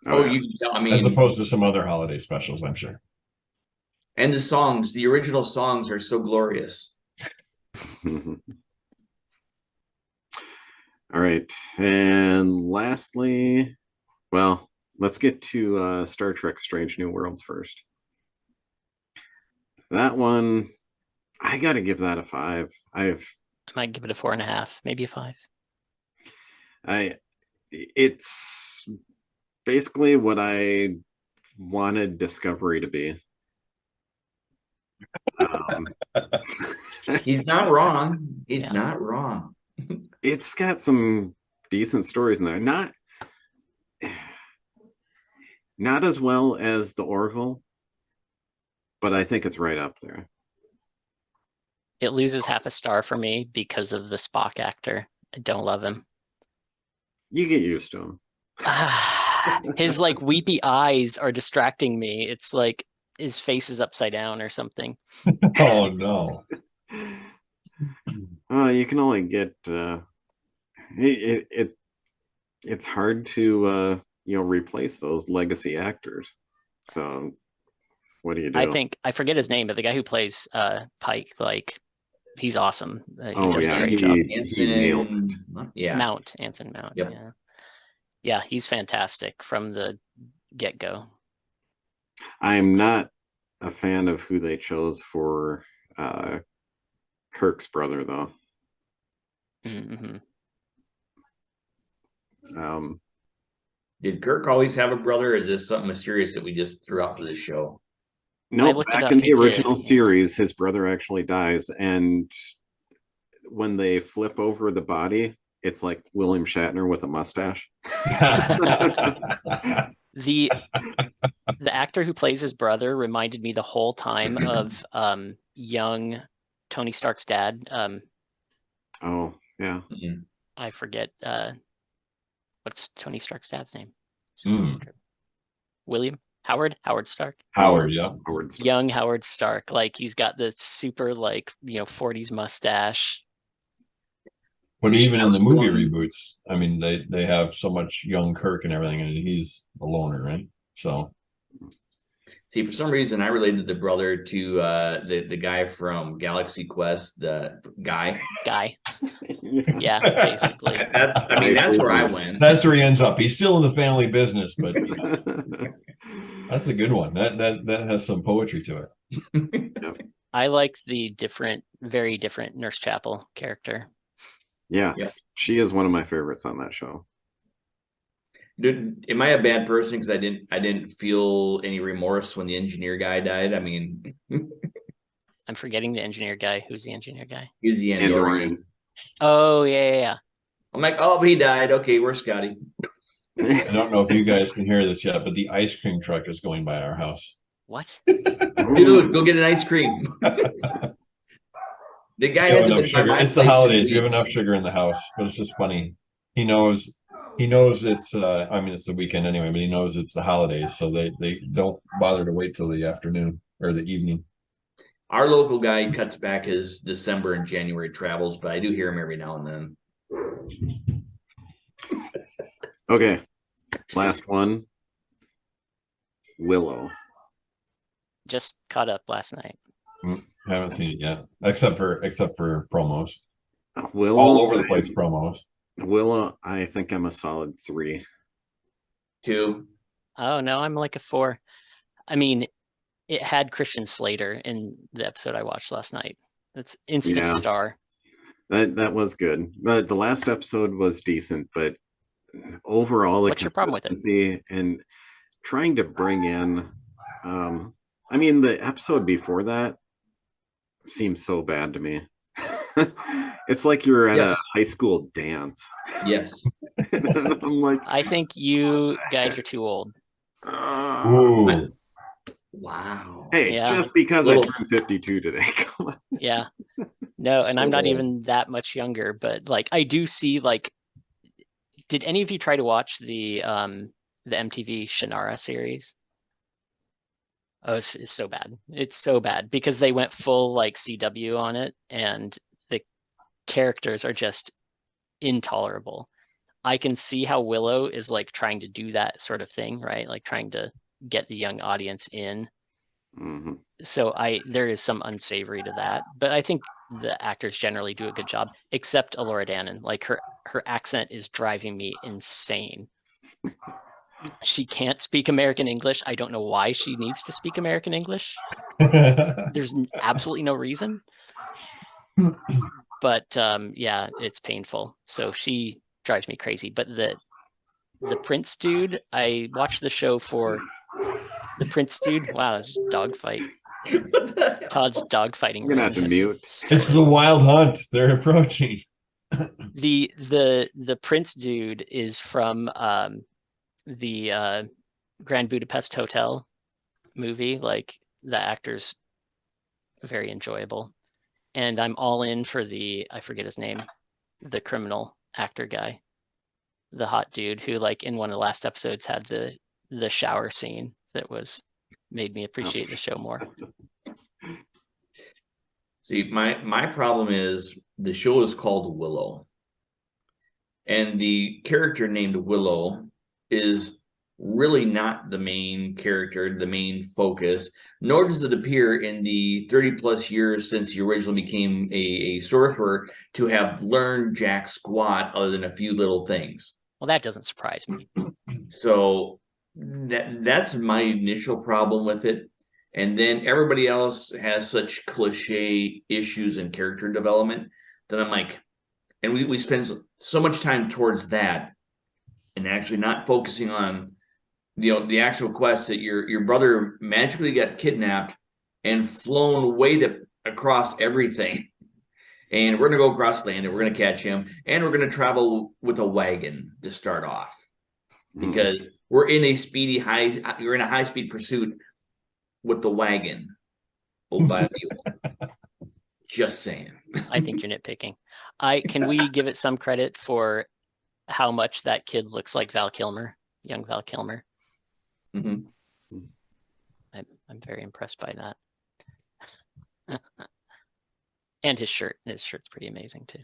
Oh, yeah. you can tell. I mean, as opposed to some other holiday specials. I'm sure. and the songs, the original songs are so glorious. All right. And lastly, well, let's get to Star Trek Strange New Worlds first. That one, I got to give that a 5. I might give it a 4.5, maybe a 5. It's basically what I wanted Discovery to be. He's not wrong. He's Yeah. not wrong. It's got some decent stories in there. Not as well as the Orville, but I think it's right up there. It loses half a star for me because of the Spock actor. I don't love him. You get used to him. His like weepy eyes are distracting me. It's like his face is upside down or something. Oh no! You can only get it's hard to replace those legacy actors. So what do you do? I think I forget his name, but the guy who plays Pike, like he's awesome. He does a great job. He nails it. Yeah. Anson Mount. Yep. Yeah, he's fantastic from the get-go. I'm not a fan of who they chose for Kirk's brother, though. Mm-hmm. Did Kirk always have a brother, or is this something mysterious that we just threw out for this show? No, looked it back up, in he the did. original series, his brother actually dies, and when they flip over the body, it's like William Shatner with a mustache. The actor who plays his brother reminded me the whole time of young Tony Stark's dad. Oh, yeah. Mhm. I forget what's Tony Stark's dad's name. William Howard Stark. Howard, yeah. Howard Stark. Young Howard Stark, like he's got the super 40s mustache. But See, even in the movie one- reboots, I mean, they have so much young Kirk and everything, and he's a loner, right? So See, for some reason, I related the brother to the guy from Galaxy Quest, the guy. Yeah, basically. That's where I went. that's where he ends up. He's still in the family business, but that's a good one. That has some poetry to it. I liked the very different Nurse Chapel character. Yes, Yeah. she is one of my favorites on that show. Dude, am I a bad person because I didn't feel any remorse when the engineer guy died? I mean, I'm forgetting the engineer guy. Who's the engineer guy? he's the Andorian. Oh, yeah. I'm like, oh, he died. Okay, where's Scotty? I don't know if you guys can hear this yet, but the ice cream truck is going by our house. What? Dude, go get an ice cream. The guy We have hasn't enough been by sugar. my It's the place in holidays. We have weeks. enough sugar in the house, but it's just funny. He knows it's I mean it's the weekend anyway, but he knows it's the holidays, so they don't bother to wait till the afternoon or the evening. Our local guy cuts back his December and January travels, but I do hear him every now and then. Okay, last one. Willow. Just caught up last night. Haven't seen it yet, except for promos. Willow, All over the place promos. Willow, I think I'm a solid 3. 2. Oh no, I'm like a 4. I mean, it had Christian Slater in the episode I watched last night. That's instant Yeah. star. That was good. The last episode was decent, but overall, the What's your problem with it? consistency and trying to bring in, I mean, the episode before that seems so bad to me. It's like you're at a Yes. high school dance. Yes. I'm like, I think you guys are too old. Ooh, Wow. hey, Yeah. just because Little- I turned 52 today. Come on. Yeah. No, and I'm not So- even that much younger, but like I do see like did any of you try to watch the MTV Shannara series? Oh, it's so bad. It's so bad because they went full like CW on it and the characters are just intolerable. I can see how Willow is like trying to do that sort of thing, right? Like trying to get the young audience in. Mhm. So there is some unsavory to that, but I think the actors generally do a good job, except Elora Danan. Like her accent is driving me insane. She can't speak American English. I don't know why she needs to speak American English. There's absolutely no reason. But yeah, it's painful. So she drives me crazy. But the Prince dude, I watched the show for the Prince dude. Wow, it's a dogfight. Todd's dogfighting. You're gonna have to mute. it's the wild hunt. They're approaching. The Prince dude is from the Grand Budapest Hotel movie. Like the actor's very enjoyable, and I'm all in for I forget his name, the criminal actor guy, the hot dude who like in one of the last episodes had the shower scene that made me appreciate the show more. See, my problem is the show is called Willow. And the character named Willow is really not the main character, the main focus, nor does it appear in the 30 plus years since he originally became a sorcerer to have learned jack squat other than a few little things. Well, that doesn't surprise me. So that's my initial problem with it. And then everybody else has such cliche issues and character development that I'm like, and we spend so much time towards that. and actually not focusing on, the actual quest that your brother magically got kidnapped and flown way across everything. And we're gonna go across land and we're gonna catch him, and we're gonna travel with a wagon to start off because we're in a you're in a high speed pursuit with the wagon. Oh, by the just saying. I think you're nitpicking. Can we give it some credit for how much that kid looks like Val Kilmer, young Val Kilmer? Mhm. I'm very impressed by that. And his shirt's pretty amazing too.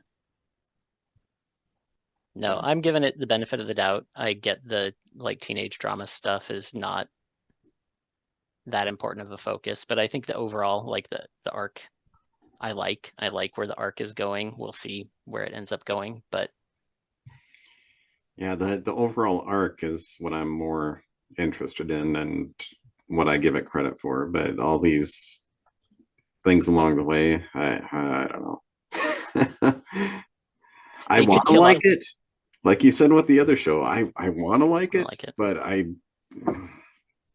No, I'm giving it the benefit of the doubt. I get the teenage drama stuff is not that important of a focus, but I think the overall the arc I like where the arc is going. We'll see where it ends up going, but Yeah, the overall arc is what I'm more interested in and what I give it credit for. But all these things along the way, I don't know. I They could want to kill like off- it, like you said with the other show. I want to like it, like it. but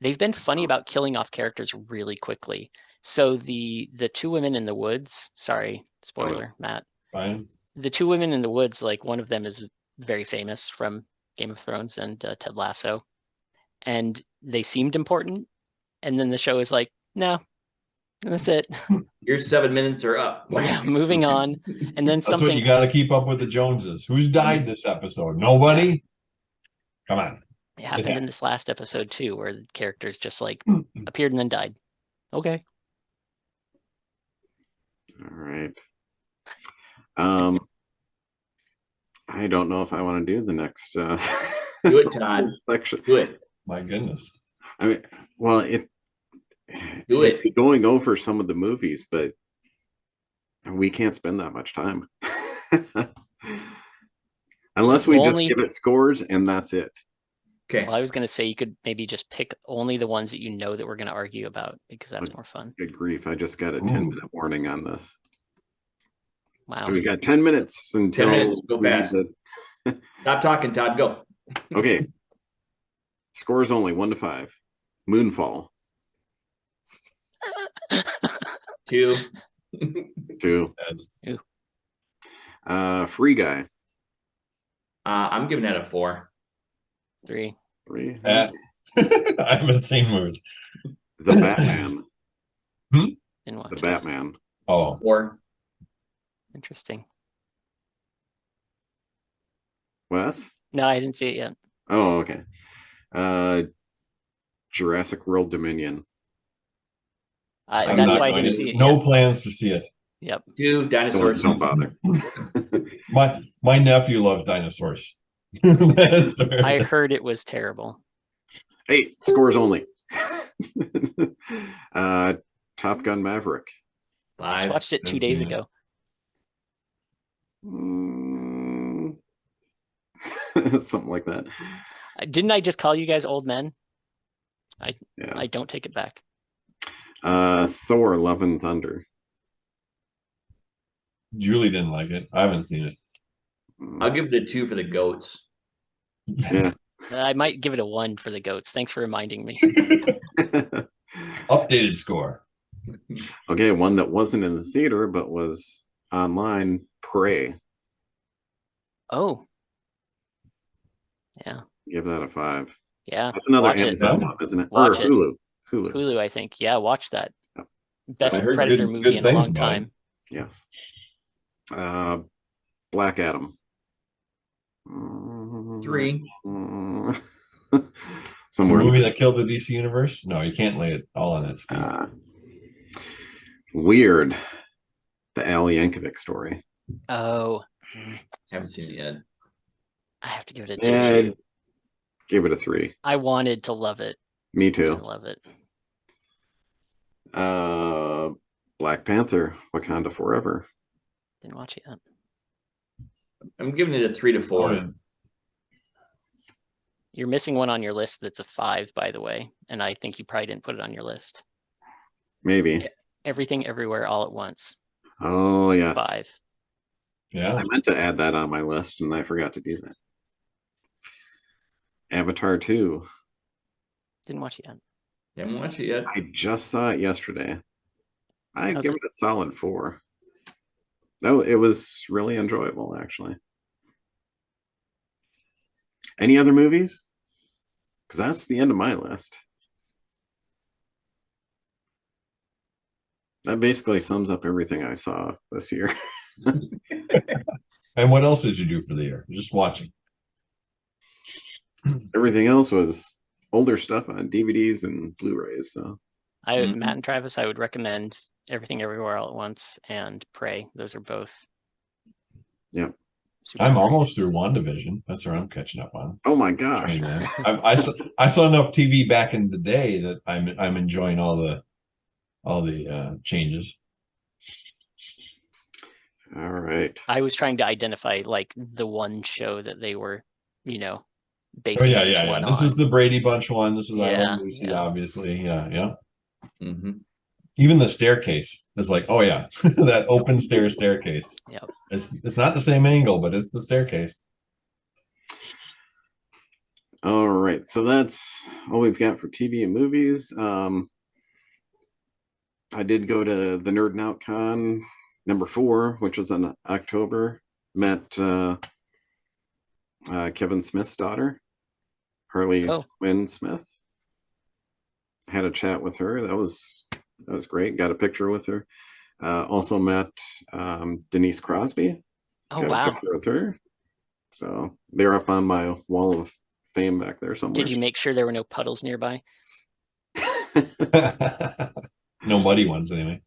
They've been funny about killing off characters really quickly. So the two women in the woods, sorry, spoiler, Matt. Fine. The two women in the woods, one of them is very famous from Game of Thrones and Ted Lasso. And they seemed important. And then the show is like, no, that's it. Your 7 minutes are up. Yeah, moving on. And then That's what you got to keep up with the Joneses. Who's died this episode? Nobody. Come on. It happened in this last episode too, where the characters just appeared and then died. Okay. all right. I don't know if I want to do the next Do it, Todd. section. Do it. My goodness. I mean, well, Do it. going over some of the movies, but we can't spend that much time. Unless we just give it scores and that's it. Okay. Well, I was going to say you could maybe just pick only the ones that you know that we're going to argue about because that's more fun. Good grief. I just got a 10-minute warning on this. Wow. So we got 10 minutes until 10 minutes. Go fast. the... Stop talking, Todd. Go. Okay. Scores only 1 to 5. Moonfall. 2. 2. Yes. Free Guy. I'm giving that a 4. 3. 3. Pass. I'm in the same mood. The Batman. Didn't watch The it. Batman. Oh, 4. Interesting. Wes? No, I didn't see it yet. Oh, okay. Jurassic World Dominion. I'm That's not why I going didn't to- see it No yet. plans to see it. Yep. 2. Dinosaurs. Don't bother. My nephew loves dinosaurs. I heard it was terrible. Hey, scores only. Top Gun Maverick. I just 5. watched it 2 Haven't days seen it. ago. Something like that. Didn't I just call you guys old men? Yeah. I don't take it back. Thor: Love and Thunder. Julie didn't like it. I haven't seen it. I'll give it a 2 for the goats. Yeah. I might give it a 1 for the goats. Thanks for reminding me. Updated score. Okay, one that wasn't in the theater but was online. Prey. Oh. Yeah. Give that a 5. Yeah. That's another Watch it. Amazon one, isn't it? Watch or it. Hulu. Hulu. Hulu, I think. Yeah, watch that. Yep. Best I heard Predator good movie in a things long about it. time. Yes. Black Adam. 3. The Somewhere. movie that killed the DC universe? No, you can't lay it all on its feet. Weird. The Al Yankovic story. Oh. Haven't seen it yet. I have to give it a 2. Yeah, give it a 3. I wanted to love it. Me Didn't too. love it. Black Panther, Wakanda Forever. Didn't watch it yet. I'm giving it a 3 to 4. Oh, yeah. You're missing one on your list that's a 5, by the way. And I think you probably didn't put it on your list. Maybe. Everything Everywhere All at Once. Oh, yes. 5. Yeah. I meant to add that on my list and I forgot to do that. Avatar 2. Didn't watch it yet. Haven't watched it yet. I just saw it yesterday. I'd How's give it a solid 4. No, it was really enjoyable, actually. Any other movies? Because that's the end of my list. That basically sums up everything I saw this year. And what else did you do for the year? Just watching. Everything else was older stuff on DVDs and Blu-rays. So Mhm. Matt and Travis, I would recommend Everything Everywhere All at Once and Prey. Those are both. Yeah. super I'm great. almost through WandaVision. That's where I'm catching up on. oh my gosh. Trying to- I saw enough TV back in the day that I'm enjoying all the changes. All right. I was trying to identify like the one show that they were, Oh basing yeah, each yeah, yeah. one This on. is the Brady Bunch one. This is I Yeah, Love Lucy, yeah. obviously. Yeah, yeah. Mhm. Even the staircase is like, oh yeah, that open staircase. Yep. It's not the same angle, but it's the staircase. All right. So that's all we've got for TV and movies. I did go to the Nerd and Out Con #4, which was in October. Met Kevin Smith's daughter, Harley Oh. Quinn Smith. Had a chat with her. That was great. Got a picture with her. Also met Denise Crosby. Oh Got a wow. picture with her. So they're up on my wall of fame back there somewhere. Did you make sure there were no puddles nearby? No muddy ones anyway.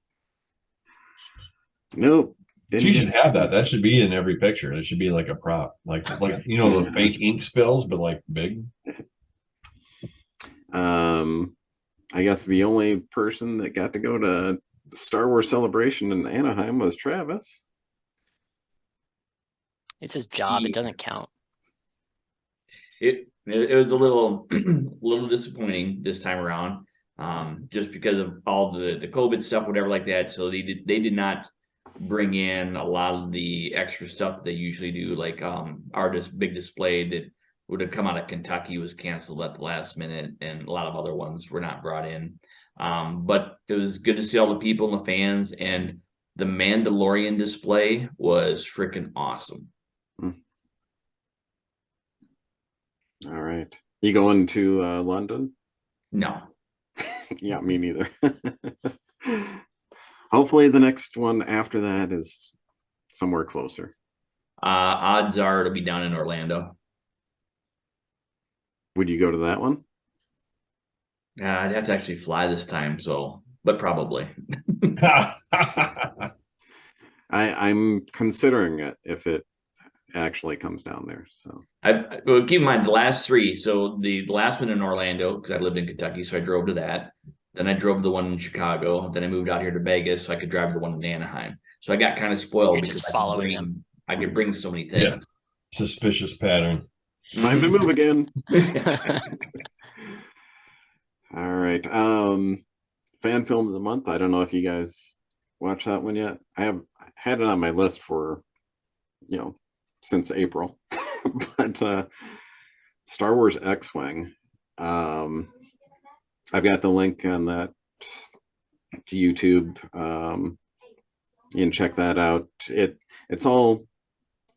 Nope. Didn't She get- should have that. That should be in every picture. It should be like a prop, like the fake ink spills, but like big. I guess the only person that got to go to the Star Wars Celebration in Anaheim was Travis. It's his job. He- It doesn't count. It was a little little disappointing this time around, just because of all the COVID stuff, whatever like that. So they did not bring in a lot of the extra stuff that they usually do, like our big display that would have come out of Kentucky was canceled at the last minute, and a lot of other ones were not brought in. But it was good to see all the people and the fans, and the Mandalorian display was freaking awesome. All right. You going to London? No, Yeah, me neither. Hopefully the next one after that is somewhere closer. odds are it'll be down in Orlando. Would you go to that one? I'd have to actually fly this time, but probably. I'm considering it if it actually comes down there. So Well, keep in mind the last three. So the last one in Orlando, because I lived in Kentucky, so I drove to that. Then I drove to the one in Chicago. Then I moved out here to Vegas, so I could drive to the one in Anaheim. So I got kind of spoiled You're because just following I could bring so many things. Yeah. Suspicious pattern. time to move again. All right. Fan film of the month. I don't know if you guys watched that one yet. I have had it on my list for, since April. But Star Wars X-Wing. I've got the link on that to YouTube. You can check that out. It's all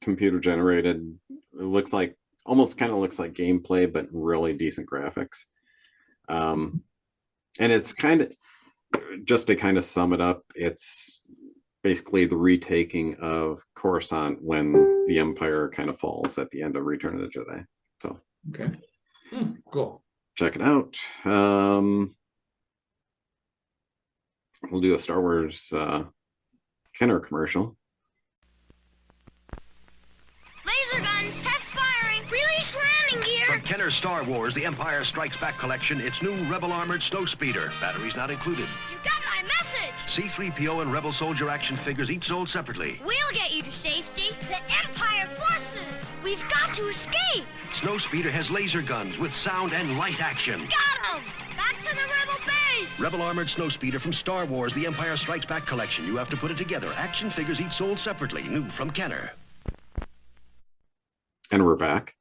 computer generated. It almost kind of looks like gameplay, but really decent graphics. And it's kind of, just to kind of sum it up, it's basically the retaking of Coruscant when the Empire kind of falls at the end of Return of the Jedi. So Okay. Cool. check it out. We'll do a Star Wars Kenner commercial. Laser guns, test firing. Release landing gear. From Kenner Star Wars, The Empire Strikes Back collection, its new Rebel Armored Snowspeeder. Batteries not included. You got my message. C-3PO and Rebel Soldier action figures each sold separately. We'll get you to safety. The Empire forces. We've got to escape. Snowspeeder has laser guns with sound and light action. Got 'em. Back to the Rebel base. Rebel Armored Snowspeeder from Star Wars, The Empire Strikes Back collection. You have to put it together. Action figures each sold separately. New from Kenner. And we're back.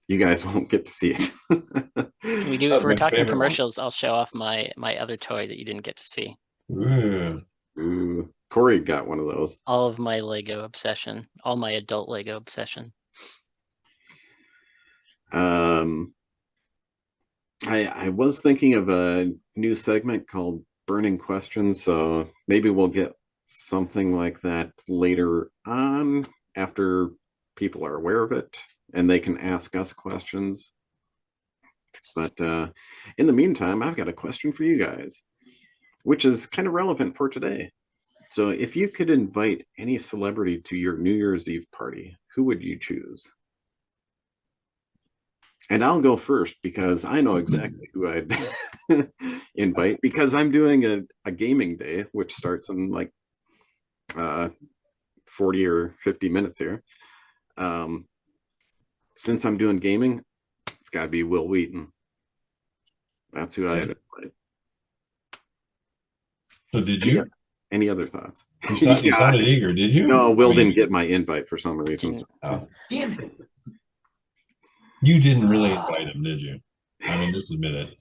You guys won't get to see it. Can we do, That's if we're my talking favorite one. commercials, I'll show off my other toy that you didn't get to see. Ooh. Ooh, Corey got one of those. All of my Lego obsession, all my adult Lego obsession. I was thinking of a new segment called Burning Questions, so maybe we'll get something like that later on after people are aware of it and they can ask us questions. But in the meantime, I've got a question for you guys, which is kind of relevant for today. So if you could invite any celebrity to your New Year's Eve party, who would you choose? And I'll go first because I know exactly who I'd invite, because I'm doing a gaming day, which starts in like 40 or 50 minutes here. Since I'm doing gaming, it's got to be Will Wheaton. That's who I'd invite. So did you? Any other thoughts? You sounded eager, did you? No, Will Or you- didn't get my invite for some reason. Didn't- Oh. Damn it. You didn't really invite him, did you? I mean, just admit it.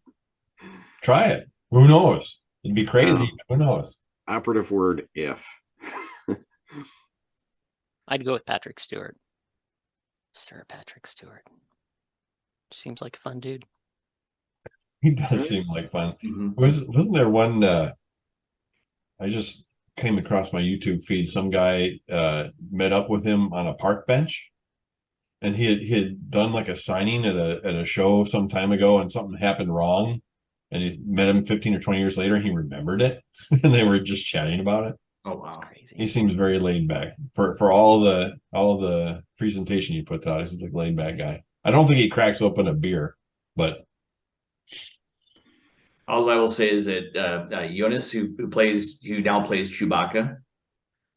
Try it. Who knows? It'd be crazy. Who knows? Operative word, if. I'd go with Patrick Stewart. Sir Patrick Stewart. Seems like a fun dude. He does seem like fun. Mhm. Wasn't there one I just came across my YouTube feed, some guy met up with him on a park bench, and he had done like a signing at a show some time ago, and something happened wrong, and he met him 15 or 20 years later, and he remembered it, and they were just chatting about it. Oh That's wow. crazy. He seems very laid back for all the presentation he puts out. He seems like a laid back guy. I don't think he cracks open a beer, but All I will say is that Jonas, who now plays Chewbacca,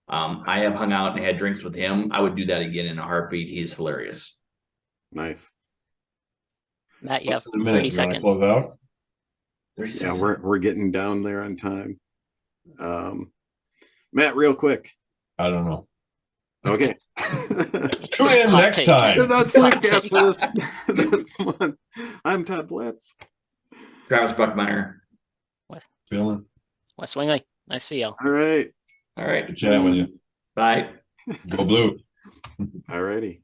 I have hung out and had drinks with him. I would do that again in a heartbeat. He's hilarious. Nice. Matt, you have less than a 30 minute. You want to seconds. close out? Yeah, we're getting down there on time. Matt, real quick. I don't know. Okay. Tune in Hot next take. time. That's Flamecast for this month. I'm Todd Blitz. Travis Buckmeyer. Feeling West Wingley. Nice to see y'all. All right. All right. good chat with you. Bye. Go blue. All righty.